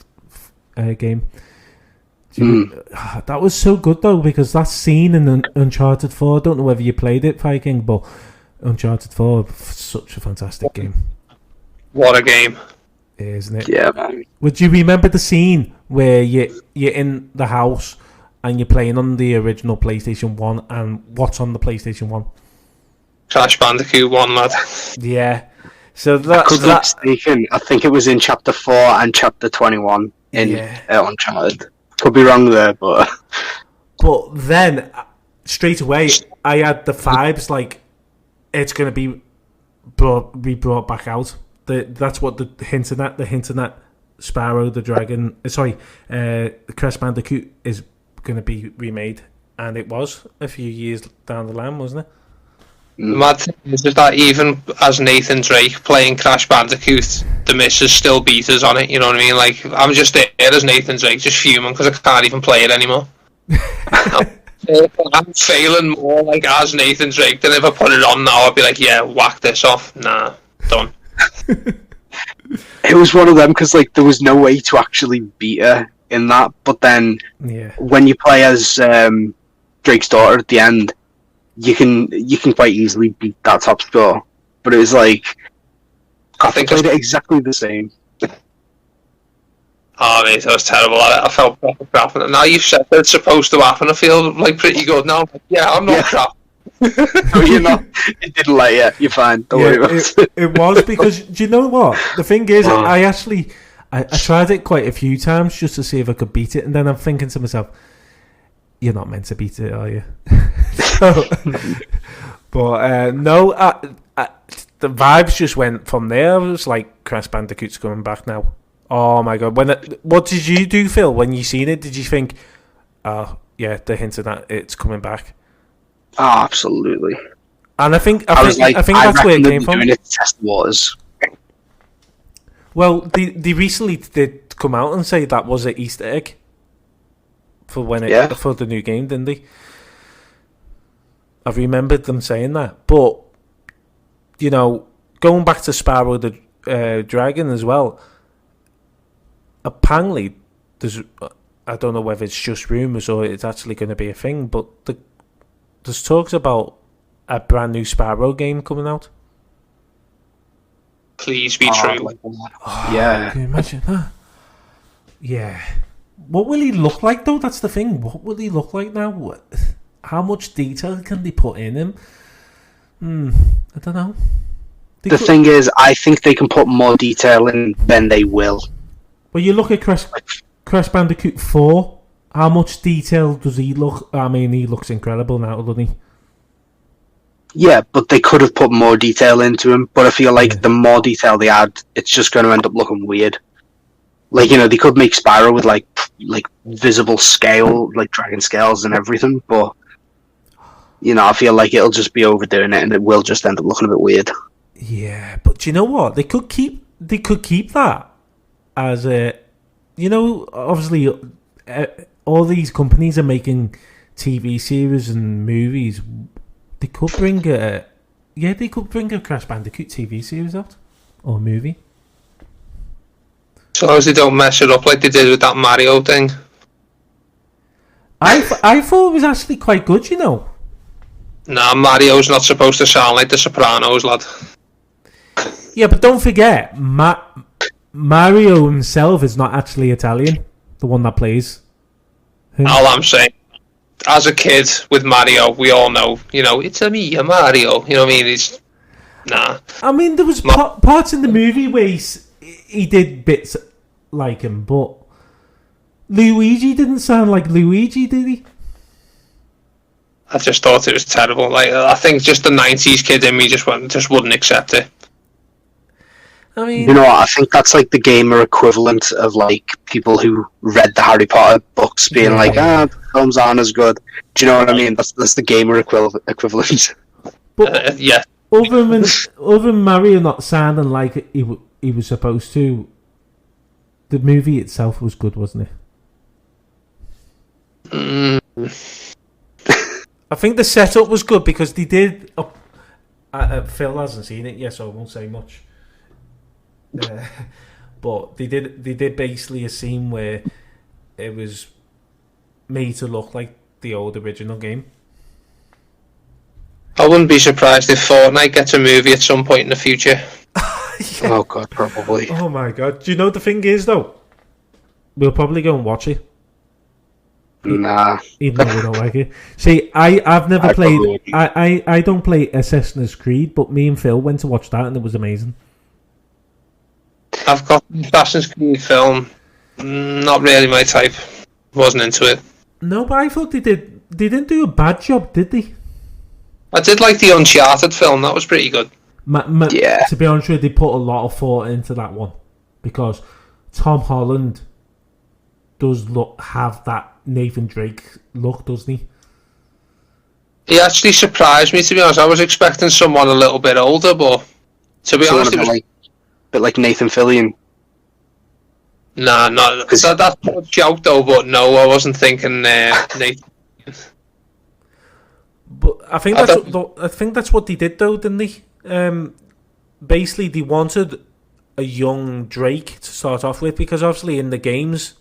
game. That was so good though, because that scene in Uncharted 4. I don't know whether you played it, Viking, but Uncharted 4, such a fantastic game. What a game. Isn't it? Yeah, man. Would you remember the scene where you're in the house and you're playing on the original PlayStation 1, and what's on the PlayStation 1? Crash Bandicoot 1, lad. Yeah. So I could be mistaken. I think it was in Chapter 4 and Chapter 21 in Uncharted. Could be wrong there, but then straight away I had the vibes like it's going to be brought back out. That's what the hinting at. The hinting at Spyro the Dragon. Crash Bandicoot is going to be remade, and it was a few years down the line, wasn't it? The mad thing is that even as Nathan Drake playing Crash Bandicoot, the missus still beat us on it, you know what I mean? Like, I'm just there as Nathan Drake, just fuming because I can't even play it anymore. I'm failing more like as Nathan Drake than if I put it on now. I'd be like, yeah, whack this off. Nah, done. it was one of them because like there was no way to actually beat her in that. But then when you play as Drake's daughter at the end, you can quite easily beat that top score. But it was like I think I played it exactly the same. Oh mate, that was terrible. I felt proper crap. And now you've said that it's supposed to happen, I feel like pretty good now. Yeah, I'm not crap. No, you're not. It didn't let you. You're fine. Don't worry about it. It was because, do you know what? The thing is, I tried it quite a few times just to see if I could beat it, and then I'm thinking to myself, you're not meant to beat it, are you? No, the vibes just went from there. It was like Crash Bandicoot's coming back now. Oh my god! What did you do, Phil? When you seen it, did you think, "Oh yeah, they're hinting that it's coming back"? Oh, absolutely. And I think that's where it came from. Doing it to test the waters. Well, they recently did come out and say that was an Easter egg for for the new game, didn't they? I've remembered them saying that, but you know, going back to Spyro the Dragon as well. Apparently, I don't know whether it's just rumours or it's actually going to be a thing, but there's talks about a brand new Spyro game coming out. Please be true. Yeah. Can you imagine that? Yeah. What will he look like, though? That's the thing. What will he look like now? How much detail can they put in him? I don't know. The thing is, I think they can put more detail in than they will. Well, you look at Crash Crash Bandicoot 4, how much detail does he look? I mean, he looks incredible now, doesn't he? Yeah, but they could have put more detail into him. But I feel like the more detail they add, it's just going to end up looking weird. Like, you know, they could make Spyro with like visible scale, like dragon scales and everything. But you know, I feel like it'll just be overdoing it, and it will just end up looking a bit weird. Yeah, but do you know what? They could keep that as a, you know, obviously all these companies are making TV series and movies. They could bring a Crash Bandicoot TV series out or movie. So long as they don't mess it up like they did with that Mario thing. I thought it was actually quite good, you know. Nah, Mario's not supposed to sound like the Sopranos, lad. Yeah, but don't forget, Mario himself is not actually Italian. The one that plays him. All I'm saying, as a kid with Mario, we all know, you know, it's a me, a Mario. You know what I mean? It's nah. I mean, there was parts in the movie where he did bits like him, but Luigi didn't sound like Luigi, did he? I just thought it was terrible. Like, I think just the '90s kid in me just wouldn't accept it. I mean, you know what? I think that's like the gamer equivalent of like people who read the Harry Potter books being like, the films aren't as good. Do you know what I mean? That's the gamer equivalent. But yeah. Other than Mario not sounding like he was supposed to, the movie itself was good, wasn't it? I think the setup was good because they did. Phil hasn't seen it yet, so I won't say much. But they did basically a scene where it was made to look like the old original game. I wouldn't be surprised if Fortnite gets a movie at some point in the future. Yeah. Oh god, probably. Oh my god! Do you know what the thing is though? We'll probably go and watch it. Nah. Even though we don't like it. See, I've never played. I don't play Assassin's Creed, but me and Phil went to watch that and it was amazing. I've got Assassin's Creed film. Not really my type. Wasn't into it. No, but I thought they did. They didn't do a bad job, did they? I did like the Uncharted film. That was pretty good. Yeah. To be honest with you, they put a lot of thought into that one because Tom Holland does have that Nathan Drake look, doesn't he? He actually surprised me, to be honest. I was expecting someone a little bit older, but to be honest, it was a bit like Nathan Fillion. Nah, not that's a good joke though. But no, I wasn't thinking Nathan. But I think that's what they did though, didn't they? Basically, they wanted a young Drake to start off with because obviously in the games.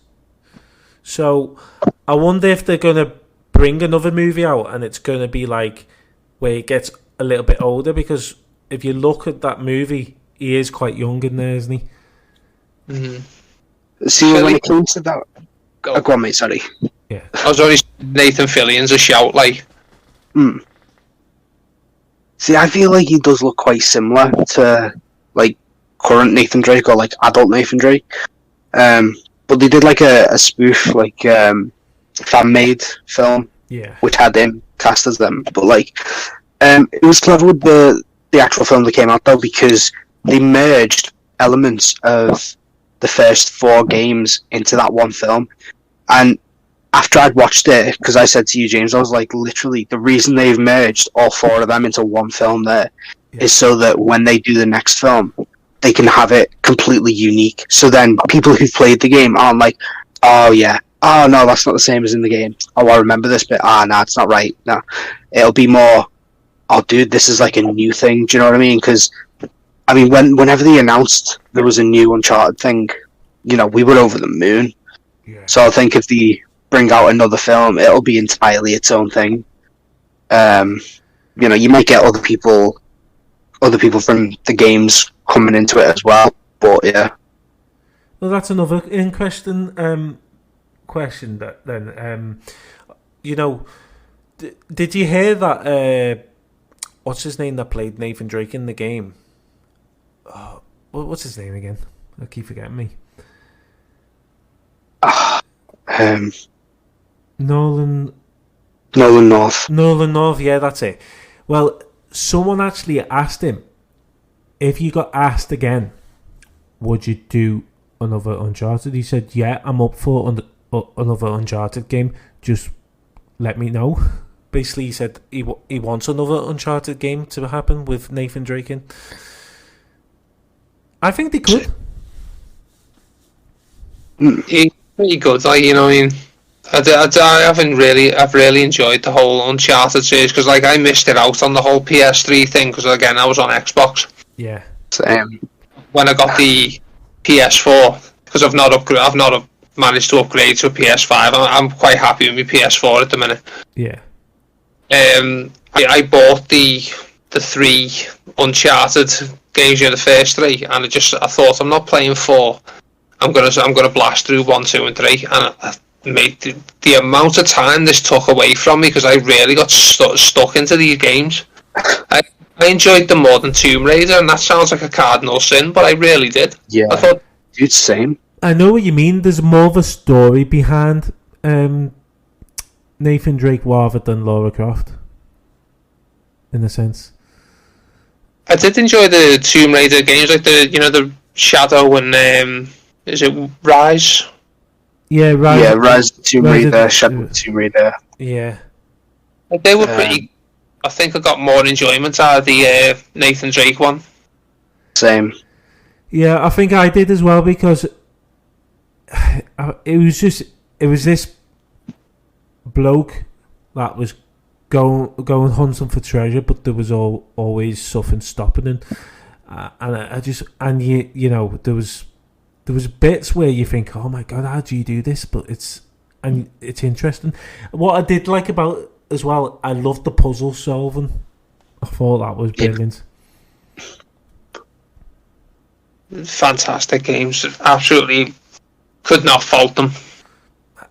So I wonder if they're going to bring another movie out and it's going to be like where it gets a little bit older because if you look at that movie, he is quite young in there, isn't he? Mm-hmm. See, when it comes to that... Go on, mate, sorry. Yeah. I was already Nathan Fillion's a shout, like... See, I feel like he does look quite similar to, like, current Nathan Drake or, like, adult Nathan Drake. But they did like a spoof, like fan-made film, which had him cast as them. But like, it was clever with the actual film that came out though because they merged elements of the first 4 games into that one film. And after I'd watched it, because I said to you, James, I was like, literally, the reason they've merged all 4 of them into one film there is so that when they do the next film, they can have it completely unique. So then people who've played the game aren't like, oh yeah, oh no, that's not the same as in the game. Oh, I remember this bit. No, it's not right. No, it'll be more, oh dude, this is like a new thing. Do you know what I mean? Because, I mean, whenever they announced there was a new Uncharted thing, you know, we were over the moon. Yeah. So I think if they bring out another film, it'll be entirely its own thing. You know, you might get other people from the games coming into it as well, but yeah. Well, that's another interesting question. That then, you know, did you hear that? What's his name that played Nathan Drake in the game? What's his name again? I keep forgetting me. Nolan North. Yeah, that's it. Well, someone actually asked him, if you got asked again, would you do another Uncharted? He said, yeah, I'm up for another Uncharted game. Just let me know. Basically, he said he wants another Uncharted game to happen with Nathan Drake in. I think they could. He's pretty good, like, you know what I mean? I've really enjoyed the whole Uncharted series, because like I missed it out on the whole PS3 thing, because again I was on Xbox. Yeah. Same. When I got the PS4, because I've not managed to upgrade to a PS5. I'm quite happy with my PS4 at the minute. Yeah. I bought the 3 Uncharted games, the first 3, and I thought, I'm not playing 4. I'm gonna blast through 1, 2, and 3, and made the amount of time this took away from me, because I really got stuck into these games. I enjoyed them more than Tomb Raider, and that sounds like a cardinal sin, but I really did. Yeah, I thought, dude, same. I know what you mean. There's more of a story behind Nathan Drake rather than Lara Croft, in a sense. I did enjoy the Tomb Raider games, like the Shadow and is it Rise? Yeah, Rise. Yeah, Rise of Tomb Raider, Shadow of Tomb Raider. Yeah. They were pretty. I think I got more enjoyment out of the Nathan Drake one. Same. Yeah, I think I did as well, because it was this bloke that was going hunting for treasure, but there was always something stopping him, and there was bits where you think, oh my god, how do you do this? But it's interesting. What I did like about as well, I loved the puzzle solving. I thought that was brilliant. Fantastic games. Absolutely could not fault them.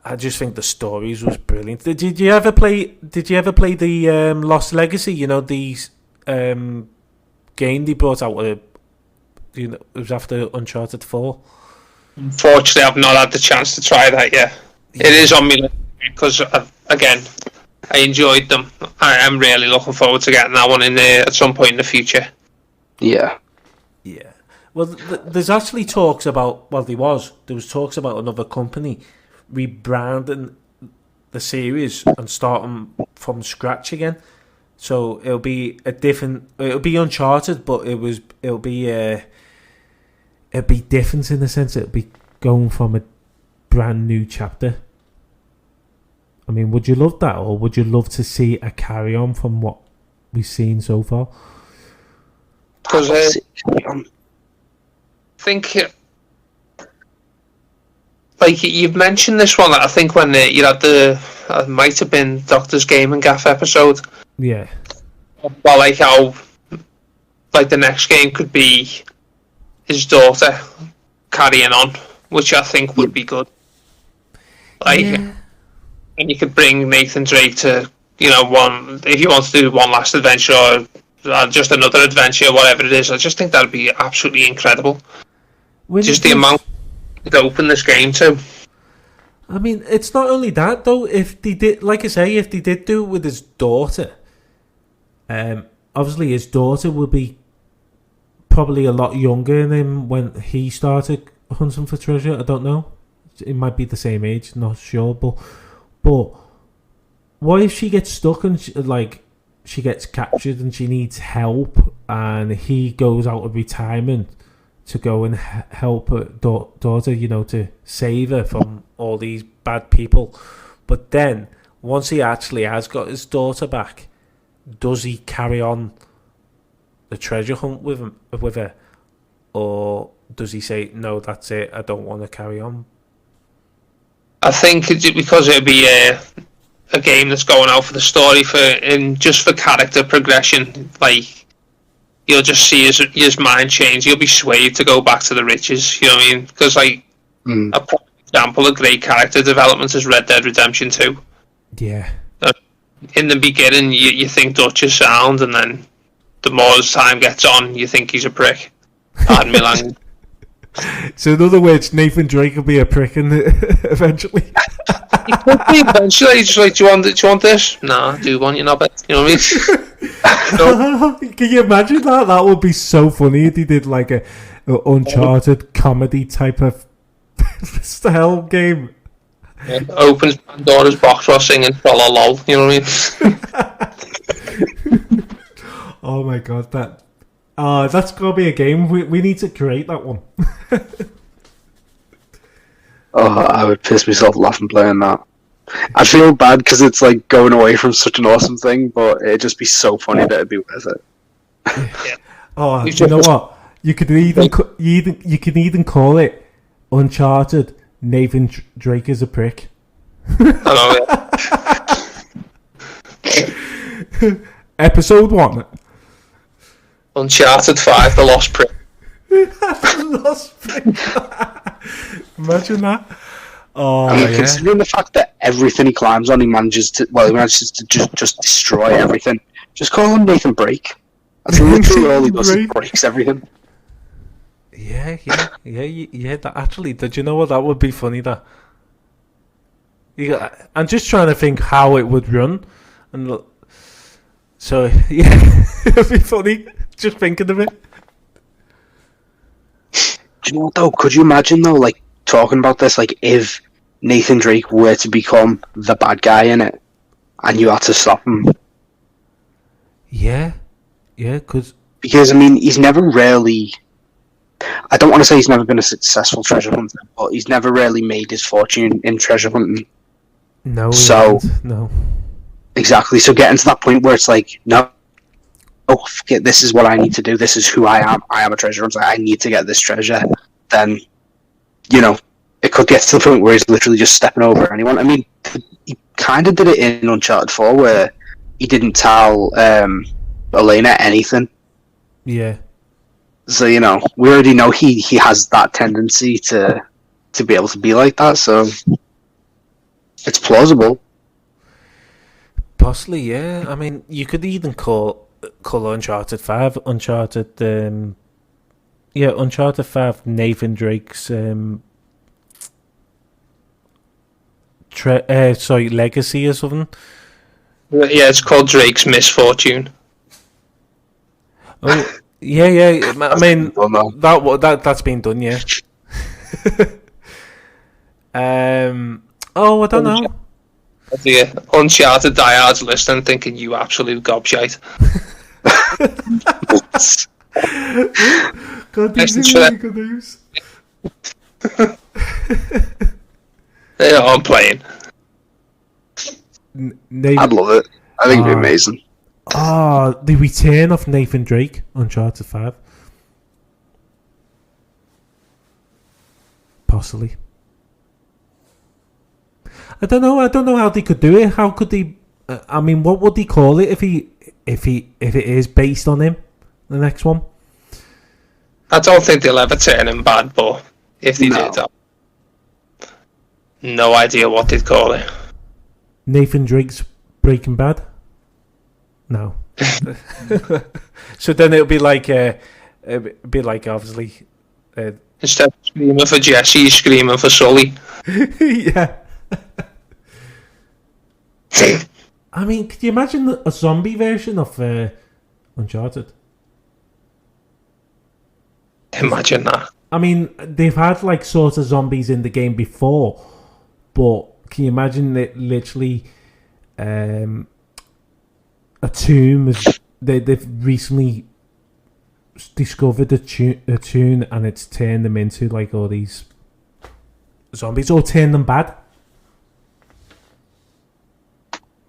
I just think the stories was brilliant. Did you ever play the Lost Legacy? The game they brought out. It was after Uncharted 4. Unfortunately, I've not had the chance to try that yet. Yeah. It is on me because again, I enjoyed them. I am really looking forward to getting that one in there at some point in the future. Yeah. Yeah. Well, there's actually talks about. Well, there was talks about another company rebranding the series and starting from scratch again. So it'll be Uncharted, but it'll be different in the sense it'll be going from a brand new chapter. I mean, would you love that, or would you love to see a carry on from what we've seen so far? Because I think, like you've mentioned this one, I think when you had it might have been Doctor's Game and Gaff episode. Yeah. Well, like how, like the next game could be his daughter carrying on, which I think would be good. Like, yeah. And you could bring Nathan Drake to, if you want to do one last adventure or just another adventure, whatever it is. I just think that'd be absolutely incredible. Just the amount to open this game to. I mean, it's not only that though. If they did, like I say, if they did do it with his daughter, obviously his daughter would be probably a lot younger than him when he started hunting for treasure. I don't know. It might be the same age, not sure. But what if she gets stuck and she gets captured and she needs help, and he goes out of retirement to go and help her daughter, to save her from all these bad people. But then, once he actually has got his daughter back, does he carry on the treasure hunt with her? Or does he say, no, that's it, I don't want to carry on? I think because it'd be a game that's going out for the story, just for character progression, like, you'll just see his mind change. He'll be swayed to go back to the riches. You know what I mean? Because a prime example of great character development is Red Dead Redemption 2. Yeah. In the beginning, you think Dutch is sound, and then the more as time gets on, you think he's a prick. Pardon me language. So in other words, Nathan Drake will be a prick eventually. Eventually, he's just like, do you want this? Nah, do you want your knobbit? You know what I mean? Can you imagine that? That would be so funny if he did like a Uncharted comedy type of style game. Yeah, opens Pandora's box while singing "Tra La Lol." You know what I mean? Oh my god, that's gotta be a game. We need to create that one. Oh, I would piss myself laughing playing that. I feel bad because it's like going away from such an awesome thing, but it'd just be so funny that it'd be worth it. Yeah. Oh, you know what? You could even call it Uncharted. Nathan Drake is a prick. I know. Episode 1. Uncharted 5: The Lost Prick. Lost prick. Imagine that. Oh, I mean, considering the fact that everything he climbs on, he manages to just destroy everything. Just call him Nathan Break. That's literally all he does. He breaks everything. Yeah. Did you know what? That would be funny. I'm just trying to think how it would run, and so yeah, it'd be funny just thinking of it. Do you know what though? Could you imagine though, like talking about this, like if Nathan Drake were to become the bad guy in it, and you had to stop him? Yeah, because I mean, he's never really. I don't want to say he's never been a successful treasure hunter, but he's never really made his fortune in treasure hunting. No. No. Exactly. So getting to that point where it's like, no, forget, this is what I need to do. This is who I am. I am a treasure hunter. I need to get this treasure. Then, it could get to the point where he's literally just stepping over anyone. I mean, he kind of did it in Uncharted 4 where he didn't tell Elena anything. Yeah. So, we already know he has that tendency to be able to be like that, so it's plausible. Possibly, yeah. I mean, you could even call Uncharted 5 Uncharted 5 Nathan Drake's legacy or something. Yeah, it's called Drake's Misfortune. Oh, yeah. I mean, that's been done, yeah. I don't know. Yeah, Uncharted diehards listening, thinking you absolute gobshite. God, these are really good news. Yeah, I'm playing. I'd love it. I think it'd be amazing. The return of Nathan Drake, Uncharted 5. Possibly. I don't know how they could do it. How could they? I mean, what would they call it if it is based on him? The next one. I don't think they'll ever turn him bad, but if they did, no idea what they'd call it. Nathan Drake's Breaking Bad. No. So then it'll be like obviously. Instead of screaming for Jesse, he's screaming for Sully. Yeah. I mean, could you imagine a zombie version of Uncharted? Imagine that. I mean, they've had like sort of zombies in the game before, but can you imagine it literally a tomb? They've recently discovered a tomb and it's turned them into like all these zombies, or turned them bad.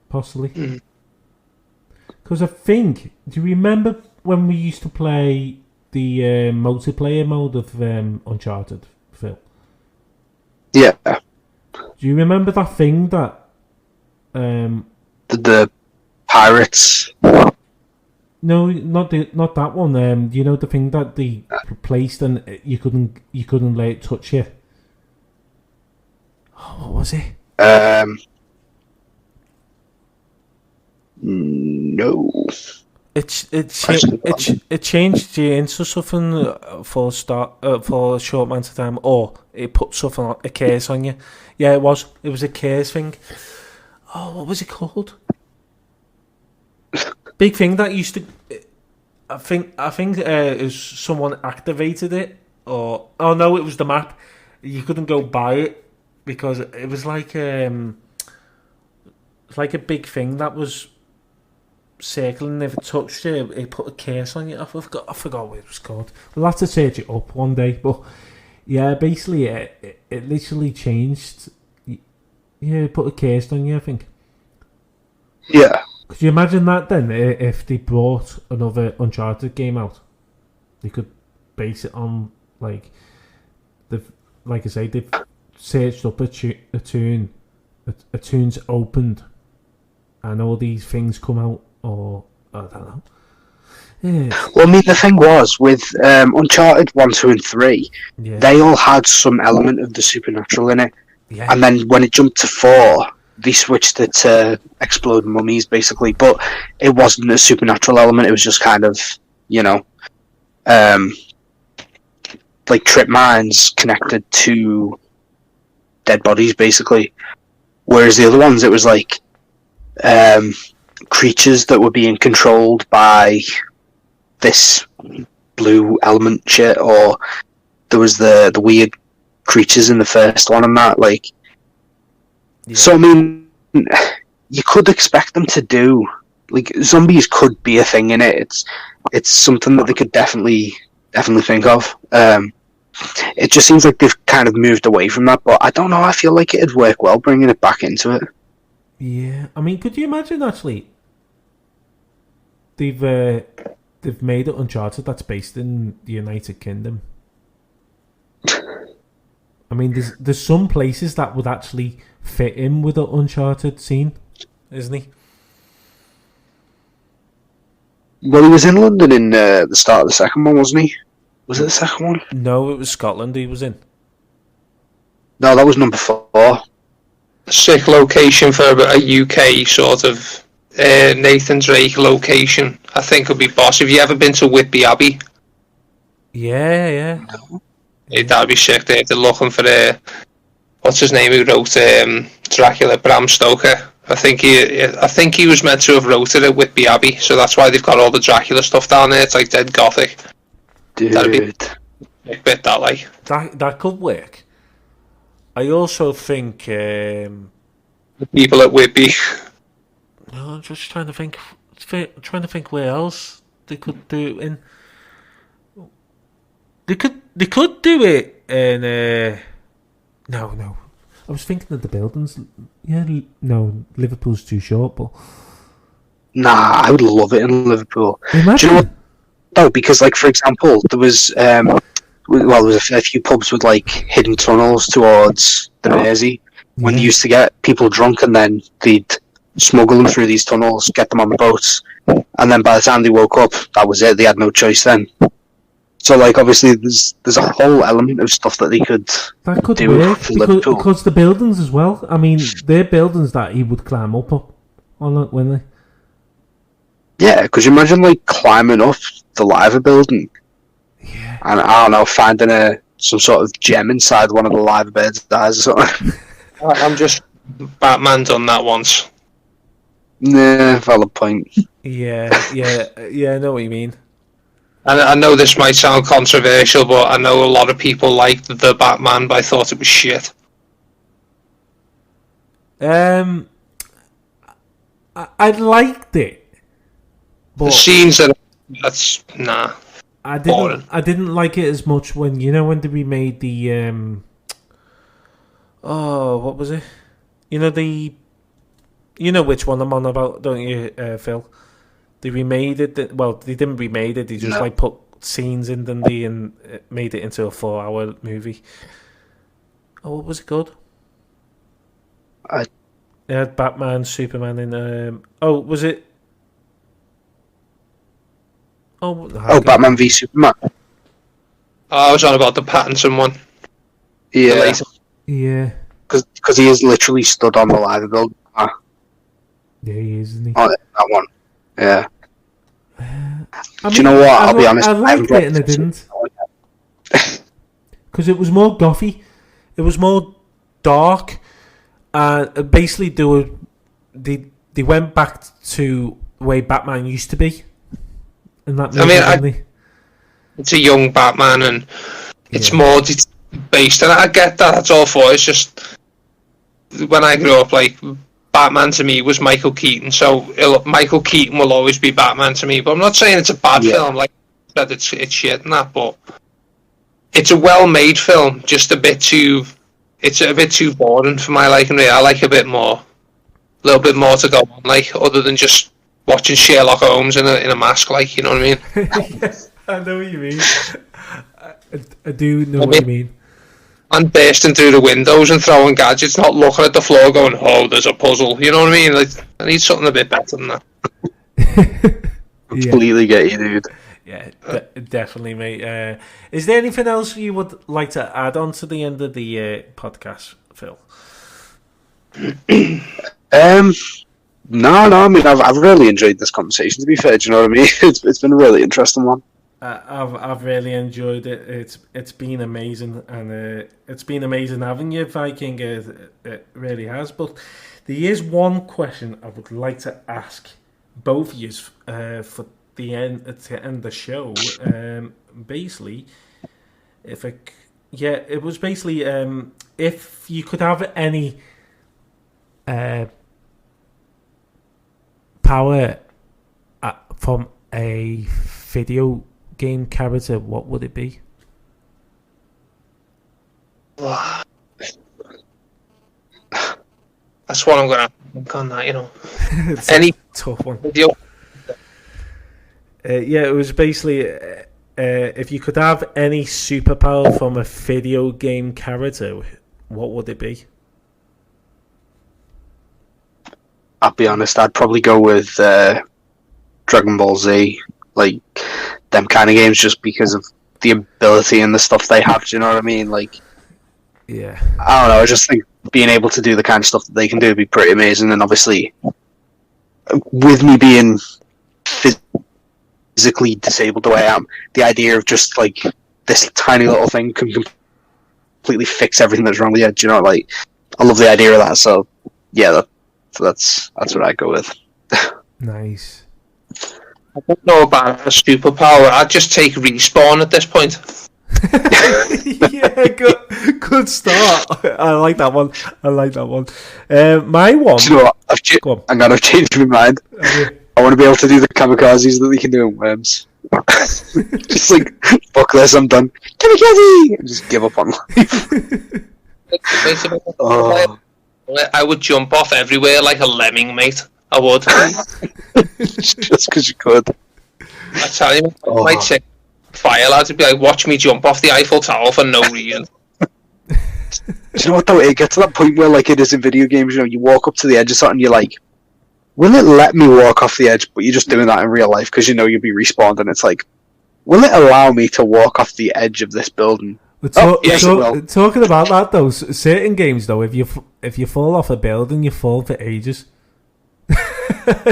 Possibly. Because I think, do you remember when we used to play the multiplayer mode of Uncharted, Phil? Yeah. Do you remember that thing that the pirates? No, not that one. You know the thing that they replaced and you couldn't let it touch you. Oh, what was it? No. it changed you into something for a short amount of time, or it put something a curse on you. Yeah, it was a curse thing. Oh, what was it called? Big thing that used to. I think is someone activated it, or oh no, it was the map. You couldn't go by it because it was like a big thing that was circling. If it touched you, it put a curse on you. I forgot what it was called. We'll have to search it up one day. But yeah, basically, it literally changed. Yeah, it put a curse on you, I think. Yeah. Could you imagine that then? If they brought another Uncharted game out, they could base it on like I say, they've searched up a tune's opened, and all these things come out, or I don't know. Yeah. Well, I mean, the thing was with Uncharted 1, 2, and 3, they all had some element of the supernatural in it. Yeah. And then when it jumped to 4, they switched it to explode mummies, basically. But it wasn't a supernatural element. It was just kind of, like trip mines connected to dead bodies, basically. Whereas the other ones, it was like creatures that were being controlled by this blue element shit, or there was the weird creatures in the first one and that, like. Yeah. So I mean, you could expect them to do, like, zombies could be a thing in it. It's something that they could definitely think of. It just seems like they've kind of moved away from that, but I don't know. I feel like it'd work well bringing it back into it. Yeah, I mean, could you imagine actually? They've made it Uncharted that's based in the United Kingdom. I mean, there's some places that would actually fit in with the Uncharted scene, isn't he? Well, he was in London in the start of the second one, wasn't he? Was it the second one? No, it was Scotland he was in. No, that was number 4. Sick location for a UK sort of Nathan Drake location. I think would be boss. Have you ever been to Whitby Abbey? Yeah. No. That'd be sick. They're looking for what's his name who wrote Dracula, Bram Stoker. I think he was meant to have wrote it at Whitby Abbey, so that's why they've got all the Dracula stuff down there. It's like dead gothic. Dude, that'd be a bit that like that could work. I also think people at Whitby. No, I'm just trying to think where else they could do it in. They could do it in no. I was thinking of the buildings. Yeah, no, Liverpool's too short, but nah, I would love it in Liverpool. Imagine. Do you know what? No, because like for example, there was there was a few pubs with like hidden tunnels towards the Mersey when they used to get people drunk, and then they'd smuggle them through these tunnels, get them on the boats, and then by the time they woke up, that was it. They had no choice then. So, like, obviously, there's a whole element of stuff that they could do work because the buildings as well. I mean, they're buildings that he would climb up on it, wouldn't they? Yeah, because you imagine, like, climbing up the lava building. Yeah. And, I don't know, finding some sort of gem inside one of the lava beds' eyes or something. I'm just... Batman done that once. Nah, valid point. Yeah, I know what you mean. And I know this might sound controversial, but I know a lot of people liked the Batman, but I thought it was shit. I liked it, but the scenes that's nah. I didn't like it as much when they remade the what was it? You know which one I'm on about, don't you, Phil? They remade it. Well, they didn't remade it. They just like put scenes in Dundee and made it into a 4-hour movie. Oh, what was it called? It had Batman, Superman in. Was it? Batman v Superman. I was on about the Pattinson one. Yeah. Yeah. Because he is literally stood on the lava building. Yeah, he is, isn't he? Oh, that one. Yeah. I Do you know what? I'll be honest. I liked it and I didn't. Because it was more gothy. It was more dark. And basically they went back to the way Batman used to be. In that movie, it's a young Batman and it's more based, and I get that. That's all for. It's just when I grew up, like Batman to me was Michael Keaton, so Michael Keaton will always be Batman to me. But I'm not saying it's a bad film. Like I said, it's shit and that, but it's a well-made film. Just it's a bit too boring for my liking. I like a little bit more to go on, like other than just watching Sherlock Holmes in a mask, like, you know what I mean? Yes, I know what you mean. I do know what you mean. And bursting through the windows and throwing gadgets, not looking at the floor going, oh, there's a puzzle. You know what I mean? Like, I need something a bit better than that. Completely get you, dude. Yeah, definitely, mate. Is there anything else you would like to add on to the end of the podcast, Phil? No. I mean, I've really enjoyed this conversation. To be fair, do you know what I mean? It's been a really interesting one. I've really enjoyed it. It's been amazing, and it's been amazing having you, Viking. It really has. But there is one question I would like to ask both of you for the end to end the show. Basically, it was basically if you could have any power from a video game character, what would it be? That's what I'm gonna think on that, you know. It's any tough one. Video. It was basically if you could have any superpower from a video game character, what would it be? I'll be honest, I'd probably go with Dragon Ball Z, like them kind of games, just because of the ability and the stuff they have. Do you know what I mean? Like, yeah, I don't know. I just think being able to do the kind of stuff that they can do would be pretty amazing. And obviously, with me being physically disabled the way I am, the idea of just like this tiny little thing can completely fix everything that's wrong with you. Do you know? Like, I love the idea of that. So yeah, that's what I go with. Nice. I don't know about a superpower. I'd just take Respawn at this point. Yeah, good start. I like that one. My one. Do you know what? I've changed my mind. I want to be able to do the kamikazes that they can do in Worms. Just like, fuck this, I'm done. Kamikaze! And just give up on life. Oh. I would jump off everywhere like a lemming, mate. I would. Just because you could. I tell you, my chick fire lads would be like, watch me jump off the Eiffel Tower for no reason. Do you know what though? It gets to that point where, like it is in video games, you know, you walk up to the edge of something, you're like, will it let me walk off the edge? But you're just doing that in real life because you know you'll be respawned, and it's like, will it allow me to walk off the edge of this building? Yes, talking about that though, certain games though, if you fall off a building, you fall for ages.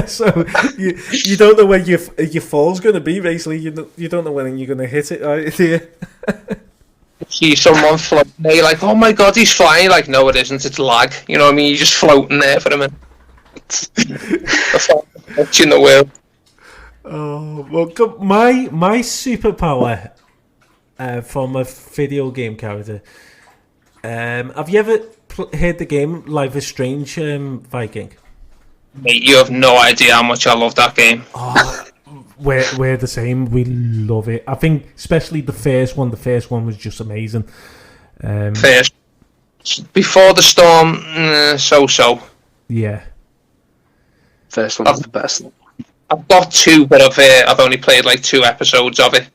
So you don't know where your fall's going to be. Basically, you don't know when you're going to hit it. Right? You see someone floating there, you're like, oh my god, he's flying. Like, no, it isn't. It's lag. You know what I mean? You're just floating there for a minute. That's in the world. Oh well, my superpower from a video game character. Have you ever heard the game Life is Strange, Viking? Mate, you have no idea how much I love that game. Oh, we're the same. We love it. I think especially the first one. The first one was just amazing. First, before the storm, so. Yeah. First one was the best. I've got two, but I've only played like 2 episodes of it.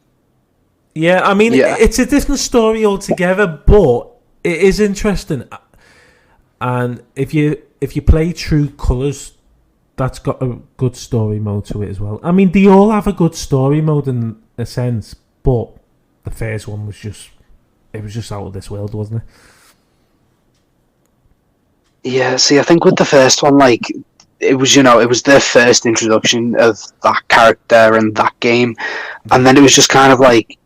Yeah, I mean, it's a different story altogether, but it is interesting. And if you play True Colours, that's got a good story mode to it as well. I mean, they all have a good story mode in a sense, but the first one was just out of this world, wasn't it? Yeah, see, I think with the first one, like, it was their first introduction of that character and that game, and then it was just kind of like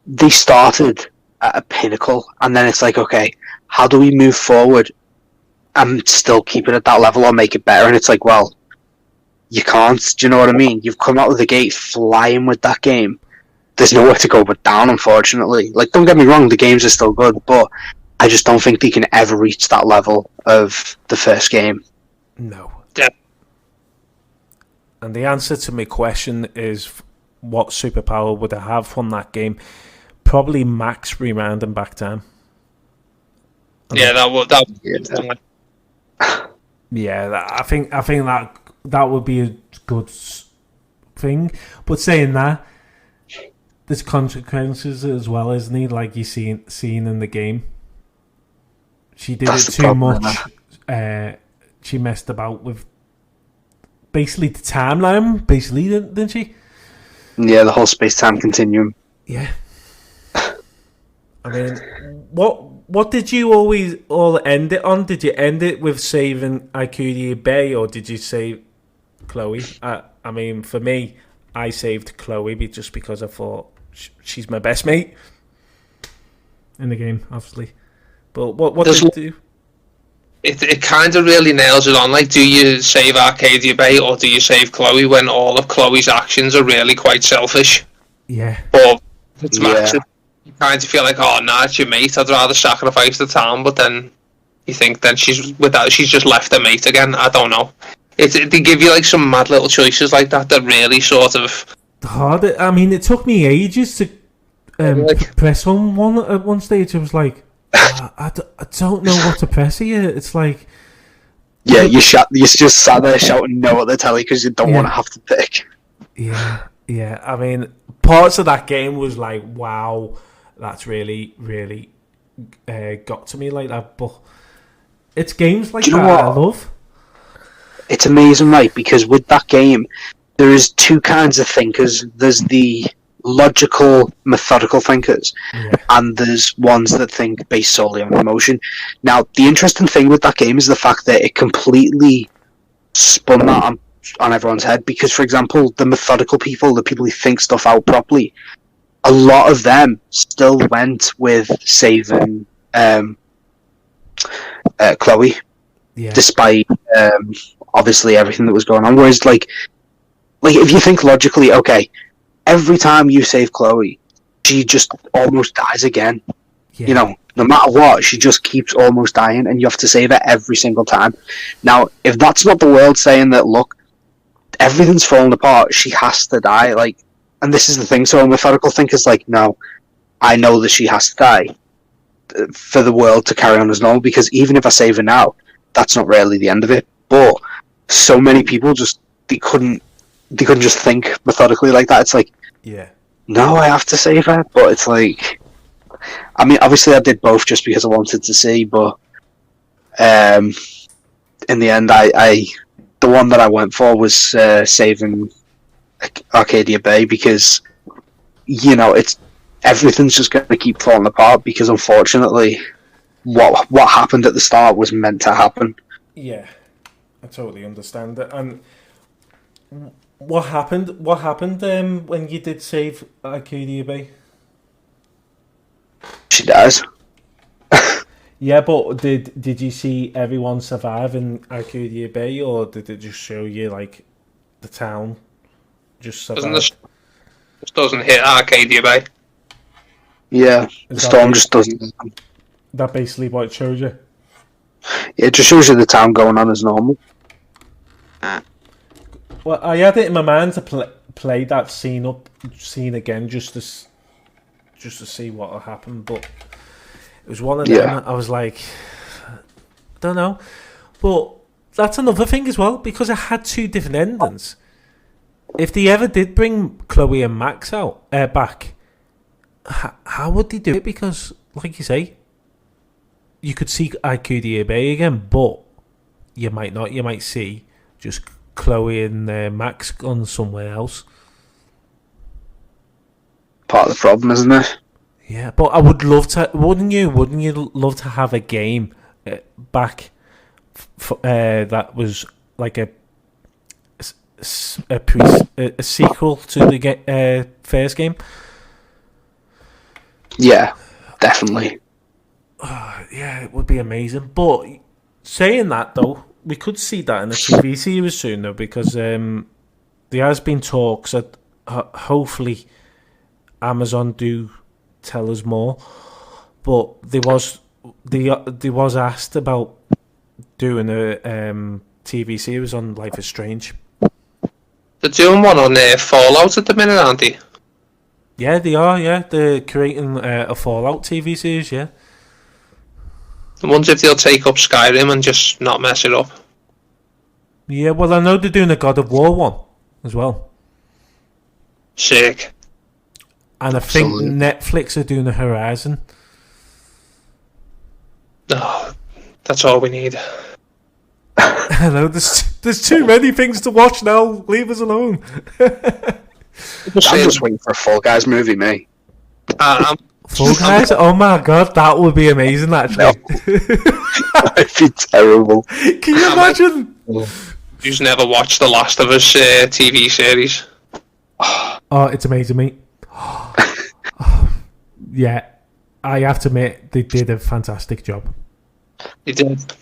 they started at a pinnacle, and then it's like, okay, how do we move forward and still keep it at that level or make it better? And it's like, well, you can't. Do you know what I mean? You've come out of the gate flying with that game. There's nowhere to go but down, unfortunately. Like, don't get me wrong, the games are still good, but I just don't think they can ever reach that level of the first game. No. Yeah. And the answer to my question is, what superpower would I have from that game? Probably max rewind and back time. Yeah, that would. Yeah, I think that would be a good thing. But saying that, there's consequences as well, isn't he? Like you seen in the game. She did it too much. She messed about with basically the timeline, didn't she? Yeah, the whole space-time continuum. Yeah. I mean, what did you all end it on? Did you end it with saving Arcadia Bay, or did you save Chloe? I mean, for me, I saved Chloe just because I thought she's my best mate in the game, obviously. But what did you do? It kind of really nails it on. Like, do you save Arcadia Bay or do you save Chloe when all of Chloe's actions are really quite selfish? Yeah. But it's Max. You kind of feel like, oh, nah, it's your mate. I'd rather sacrifice the town. But then you think then she's just left her mate again. I don't know. They give you like some mad little choices like that really sort of hard. I mean, it took me ages to press on one at one stage. I was like, I don't know what to press here. It's like, yeah, you just sat there shouting no at the telly because you don't want to have to pick. Yeah. I mean, parts of that game was like, wow, that's really, really got to me like that. But it's games like that I love. It's amazing, right? Because with that game, there is two kinds of thinkers. There's the logical, methodical thinkers, and there's ones that think based solely on emotion. Now, the interesting thing with that game is the fact that it completely spun that on everyone's head. Because, for example, the methodical people, the people who think stuff out properly, a lot of them still went with saving Chloe, despite obviously everything that was going on. Whereas, like if you think logically, okay, every time you save Chloe, she just almost dies again. Yeah. You know, no matter what, she just keeps almost dying, and you have to save her every single time. Now, if that's not the world saying that, look, everything's falling apart, she has to die, like, and this is the thing, so a methodical thinker's like, no, I know that she has to die for the world to carry on as normal, because even if I save her now, that's not really the end of it. But so many people they couldn't just think methodically like that. It's like, no, I have to save her. But it's like, I mean, obviously I did both just because I wanted to see, but in the end, I the one that I went for was saving Arcadia Bay, because, you know, everything's just going to keep falling apart, because unfortunately what happened at the start was meant to happen. Yeah, I totally understand that. And what happened when you did save Arcadia Bay? She dies. Yeah, but did you see everyone survive in Arcadia Bay, or did it just show you like the town just survived? This doesn't hit Arcadia Bay. Yeah, the storm just doesn't. That basically what it shows you. It just shows you the town going on as normal. Well, I had it in my mind to play that scene again just to see what will happen, but it was one of them. I was like, I don't know, but that's another thing as well, because it had two different endings. If they ever did bring Chloe and Max out back, how would they do it? Because, like you say, you could see Arcadia Bay again, but you might not. You might see just Chloe and Max gone somewhere else. Part of the problem, isn't it? Yeah, but I would love to. Wouldn't you love to have a game back that was like a a sequel to the first game. Yeah, definitely. Yeah, it would be amazing. But saying that though, we could see that in the TV series soon though, because there has been talks that hopefully Amazon do tell us more. But there was asked about doing a TV series on Life is Strange. They're doing one on Fallout at the minute, aren't they? Yeah, they are. Yeah, they're creating a Fallout TV series. Yeah. I wonder if they'll take up Skyrim and just not mess it up. Yeah, well, I know they're doing a God of War one as well. Sick. And I think Netflix are doing a Horizon. Oh, that's all we need. I know, there's too many things to watch now. Leave us alone. I'm just waiting for a Fall Guys movie, me. Fall Guys? Oh my god, that would be amazing, actually. No. That'd be terrible. Can you imagine? You've never watched The Last of Us TV series? Oh, it's amazing, mate. Yeah, I have to admit, they did a fantastic job. You did.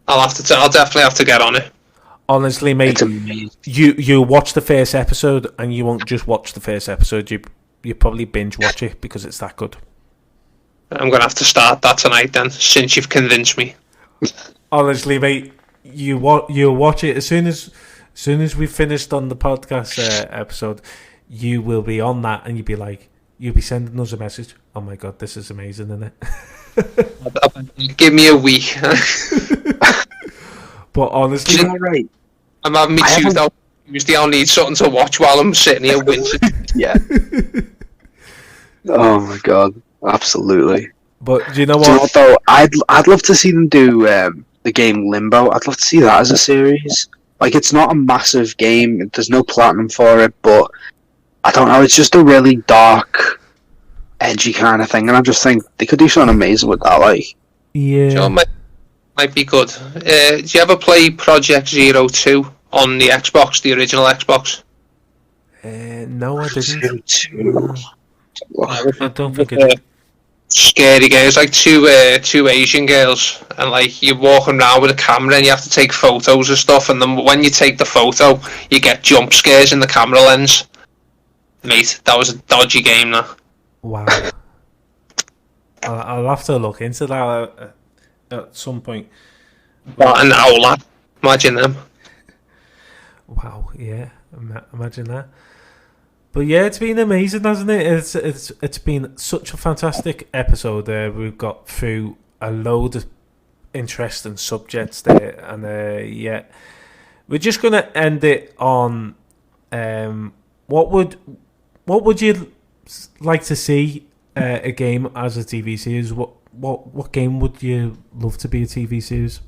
I'll definitely have to get on it. Honestly, mate, you watch the first episode and you won't just watch the first episode. You probably binge watch it because it's that good. I'm gonna have to start that tonight then, since you've convinced me. Honestly, mate, you'll watch it as soon as we finished on the podcast episode. You will be on that and you'll be sending us a message. Oh my god, this is amazing, isn't it? Give me a week. But honestly, right. I'm having me Tuesday. I'll need something to watch while I'm sitting here whinging. Yeah. Oh my god, absolutely. But do you know what? Do you know what though? I'd love to see them do the game Limbo. I'd love to see that as a series. Like, it's not a massive game. There's no platinum for it, but I don't know. It's just a really dark, edgy kind of thing, and I just think they could do something amazing with that. Like, yeah, sure, might be good. Did you ever play Project Zero 2 on the Xbox, the original Xbox? No, I didn't. I don't think it did. Scary game. It's like two Asian girls, and like you're walking around with a camera and you have to take photos of stuff, and then when you take the photo you get jump scares in the camera lens. Mate, that was a dodgy game now. Wow. I'll have to look into that at some point. What an owler. Imagine them. Wow, yeah, imagine that. But yeah, it's been amazing, hasn't it? It's been such a fantastic episode. We've got through a load of interesting subjects there, and yeah, we're just gonna end it on what would you like to see a game as a TV series? What game would you love to be a TV series?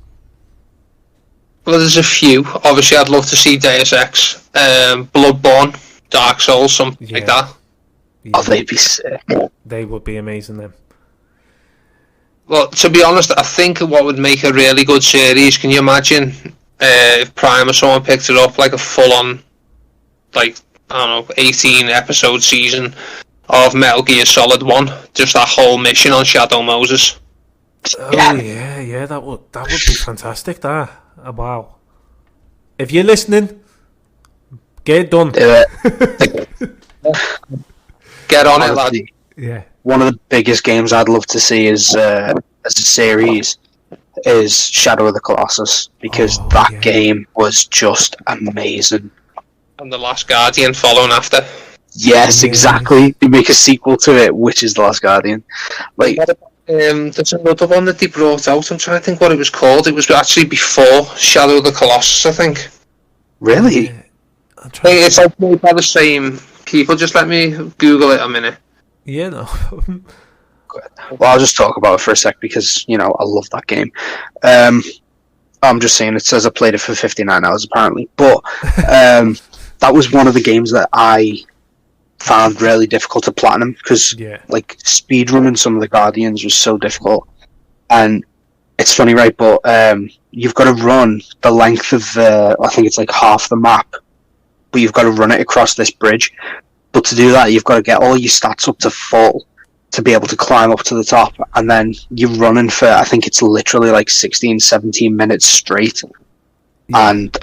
Well, there's a few. Obviously, I'd love to see Deus Ex, Bloodborne, Dark Souls, something like that. Yeah. oh, they'd be sick. They would be amazing then. Well, to be honest, I think what would make a really good series, can you imagine if Prime or someone picked it up, like a full-on, like, I don't know, 18-episode season of Metal Gear Solid 1, just that whole mission on Shadow Moses. Oh yeah, that would be fantastic. That wow. If you're listening, get it done. Do it. Get on it, lad. Honestly, Yeah. one of the biggest games I'd love to see is as a series is Shadow of the Colossus, because that game was just amazing. And The Last Guardian following after. Yes, exactly. They make a sequel to it, which is The Last Guardian. Like, there's another one that they brought out. I'm trying to think what it was called. It was actually before Shadow of the Colossus, I think. really? Yeah. It's like made by the same people. Just let me Google it a minute. Yeah, no. Well, I'll just talk about it for a sec because, I love that game. I'm just saying, it says I played it for 59 hours apparently, but that was one of the games that I found really difficult to platinum because like speedrunning some of the Guardians was so difficult, and it's funny, right? But you've got to run the length of I think it's like half the map, but you've got to run it across this bridge. But to do that, you've got to get all your stats up to full to be able to climb up to the top, and then you're running for, I think it's literally like 16, 17 minutes straight. Yeah. And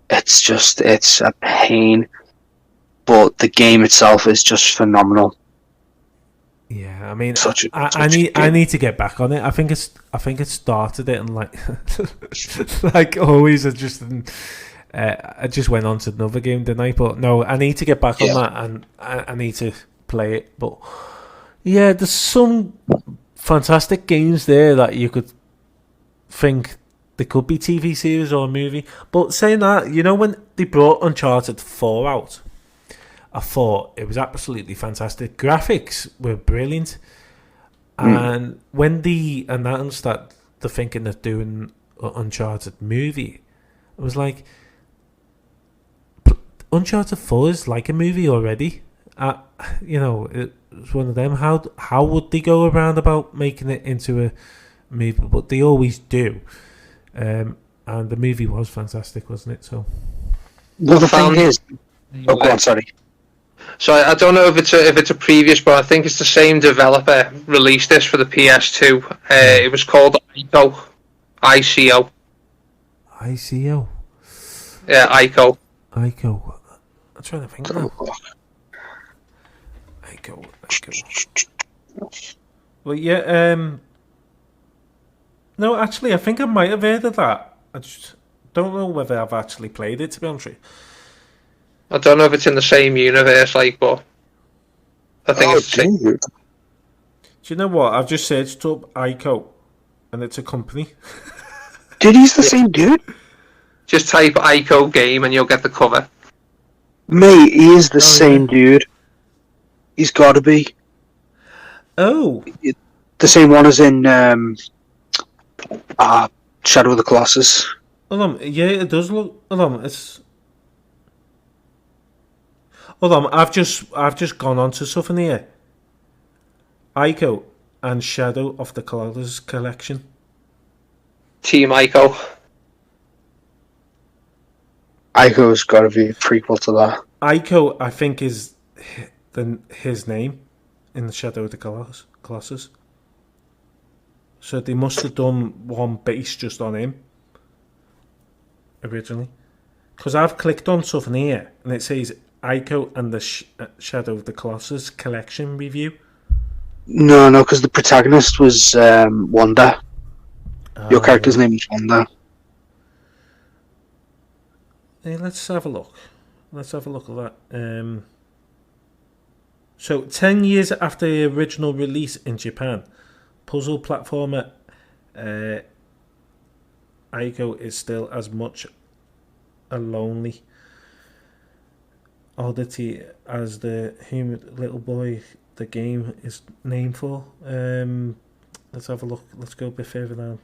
it's a pain. But the game itself is just phenomenal. Yeah, I mean, I need to get back on it. I think it started it, and like like always, I just went on to another game, didn't I? But no, I need to get back on that, and I need to play it. But yeah, there's some fantastic games there that you could think they could be TV series or a movie. But saying that, you know, when they brought Uncharted 4 out, I thought it was absolutely fantastic. Graphics were brilliant. And when they announced that they're thinking of doing an Uncharted movie, it was like, Uncharted 4 is like a movie already. You know, it's one of them. How would they go around about making it into a movie? But they always do. And the movie was fantastic, wasn't it? So, well, the thing is, go on, sorry. So I don't know if it's a previous, but I think it's the same developer released this for the PS2. It was called ICO. ICO. ICO. Yeah, ICO. ICO. I'm trying to think now. ICO. Well, yeah. No, actually, I think I might have heard of that. I just don't know whether I've actually played it, to be honest with you. I don't know if it's in the same universe, like, but I think it's the same. Do you know what? I've just searched up ICO, and it's a company. Dude, he's the same dude? Just type ICO game and you'll get the cover. Mate, he is the same dude. He's got to be. Oh. The same one as in Shadow of the Colossus. Hold on. Yeah, it does look... Hold on, it's... Hold on, I've just gone on to something here. Ico and Shadow of the Colossus collection. Team Ico. Ico's got to be a prequel to that. Ico, I think, is his name in the Shadow of the Colossus. So they must have done one based just on him originally. Because I've clicked on something here and it says Ico and the Shadow of the Colossus collection review. No, because the protagonist was Wanda. Your character's name is Wanda. Hey, let's have a look. Let's have a look at that. So, 10 years after the original release in Japan, puzzle platformer Ico is still as much a lonely oddity as the human little boy the game is named for. Let's have a look. Let's go a bit further down.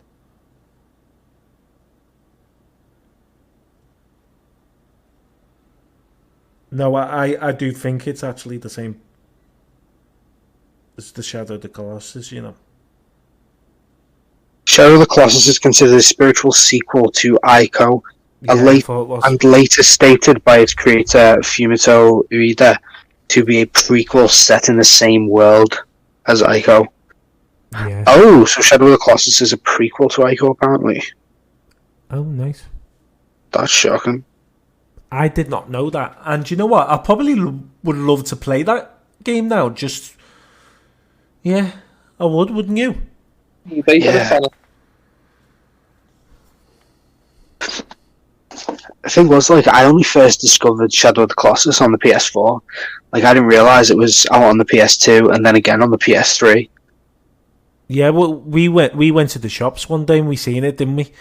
No, I do think it's actually the same as the Shadow of the Colossus, you know. Shadow of the Colossus is considered a spiritual sequel to Ico, and later stated by its creator Fumito Ueda to be a prequel set in the same world as Ico. Yeah. Oh, so Shadow of the Colossus is a prequel to Ico, apparently. Oh, nice. That's shocking. I did not know that. And you know what? I probably would love to play that game now. Just, yeah, I would, wouldn't you? Yeah. The thing was, like, I only first discovered Shadow of the Colossus on the PS4. Like, I didn't realise it was out on the PS2 and then again on the PS3. Yeah, well, we went to the shops one day and we seen it, didn't we?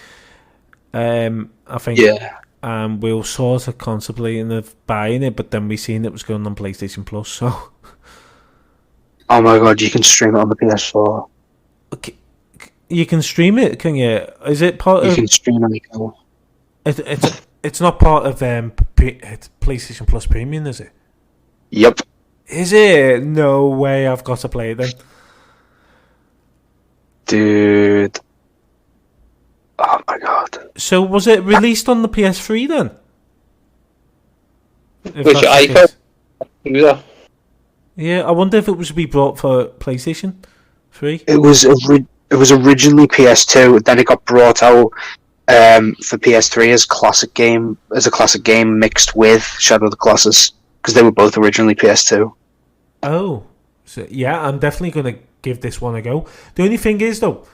I think. Yeah. We were sort of contemplating of buying it, but then we seen it was going on PlayStation Plus, so... Oh my god, you can stream it on the PS4. Okay. You can stream it, can you? Is it part of... You can stream it. It's not part of PlayStation Plus Premium, is it? Yep. Is it? No way, I've got to play it then. Dude. God. So was it released on the PS3 then? If Which that's I the case. felt. Yeah, I wonder if it was to be brought for PlayStation 3. It was originally PS2. Then it got brought out for PS3 as a classic game mixed with Shadow of the Colossus, because they were both originally PS2. Oh, so yeah, I'm definitely gonna give this one a go. The only thing is though,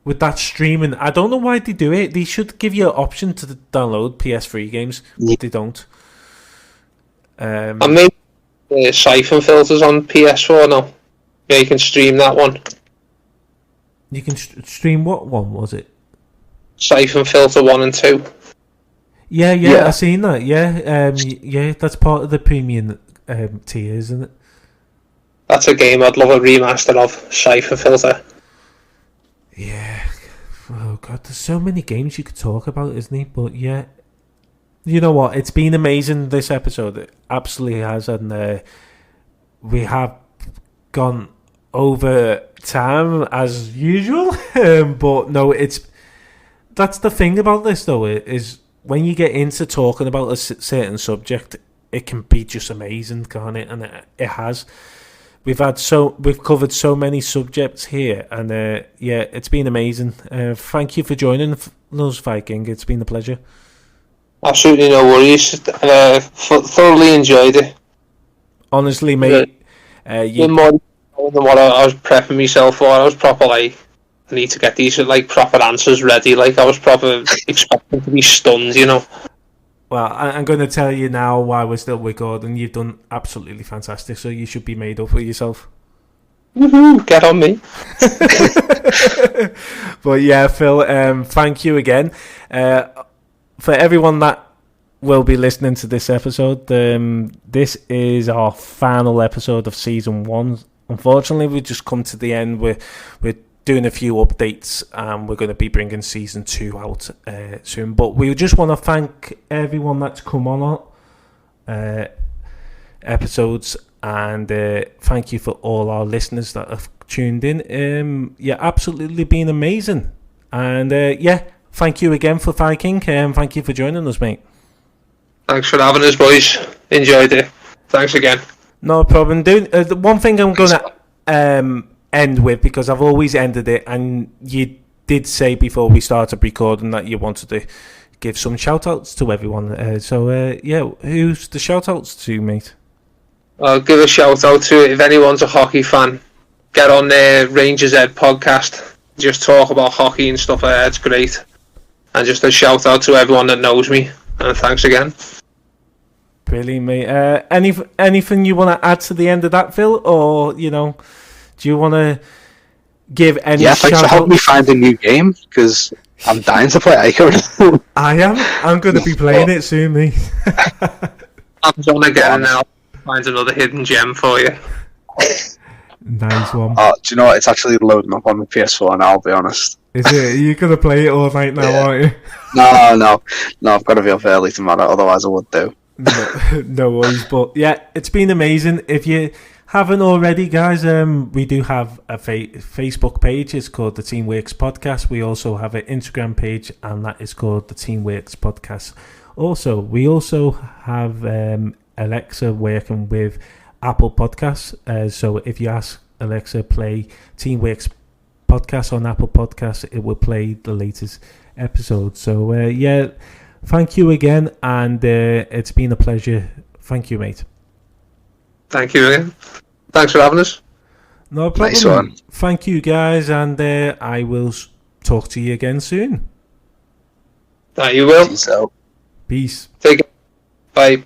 with that streaming, I don't know why they do it. They should give you an option to download PS3 games. Yeah. They don't. I mean, siphon filters on PS4 now. Yeah, you can stream that one. You can stream what one was it? Siphon filter 1 and 2. Yeah, I seen that. Yeah, that's part of the premium tier, isn't it? That's a game I'd love a remaster of. Siphon filter. Yeah. Oh god, there's so many games you could talk about, isn't he? But yeah, you know what? It's been amazing this episode. It absolutely has, and we have gone over time as usual. But no, that's the thing about this though. Is when you get into talking about a certain subject, it can be just amazing, can't it? And it has. We've covered so many subjects here, and yeah, it's been amazing. Thank you for joining us, Viking. It's been a pleasure. Absolutely no worries. Thoroughly enjoyed it. Honestly, mate, More than what I was prepping myself for. I was proper like, I need to get these like proper answers ready. Like I was proper expecting to be stunned, you know. Well, I'm going to tell you now why we're still recording. You've done absolutely fantastic, so you should be made up for yourself. Woohoo! Get on me. But yeah, Phil, thank you again. For everyone that will be listening to this episode, this is our final episode of season 1. Unfortunately, we've just come to the end. We're doing a few updates, and we're going to be bringing season 2 out soon. But we just want to thank everyone that's come on episodes, and thank you for all our listeners that have tuned in. Yeah, absolutely been amazing. And yeah, thank you again for Viking. Thank you for joining us, mate. Thanks for having us, boys. Enjoyed it. Thanks again. No problem, dude. The one thing I'm going to end with, because I've always ended it, and you did say before we started recording that you wanted to give some shout outs to everyone. So yeah, who's the shout outs to, mate? I'll give a shout out to, if anyone's a hockey fan, get on the Rangers Ed podcast. Just talk about hockey and stuff like that. It's great. And just a shout out to everyone that knows me. And thanks again. Brilliant, mate. Anything you want to add to the end of that, Phil? Or, you know, do you want to give any thanks for helping me find a new game, because I'm dying to play Ico. I am. I'm going to be playing it soon, mate. I'm going to get it now. Find another hidden gem for you. Nice one. Do you know what? It's actually loading up on the PS4 now, I'll be honest. Is it? You're going to play it all night now, aren't you? No, I've got to be up early tomorrow, otherwise I would do. No worries, but yeah, it's been amazing. If you haven't already, guys, we do have a Facebook page. It's called the Teamworks Podcast. We also have an Instagram page, and that is called the Teamworks Podcast. We also have Alexa working with Apple Podcasts. So if you ask Alexa play Teamworks Podcast on Apple Podcasts, it will play the latest episode. So yeah, thank you again, and it's been a pleasure. Thank you, mate. Thank you again. Thanks for having us. No problem. Nice one. Thank you, guys, and I will talk to you again soon. You will. Peace out. Peace. Take it. Bye.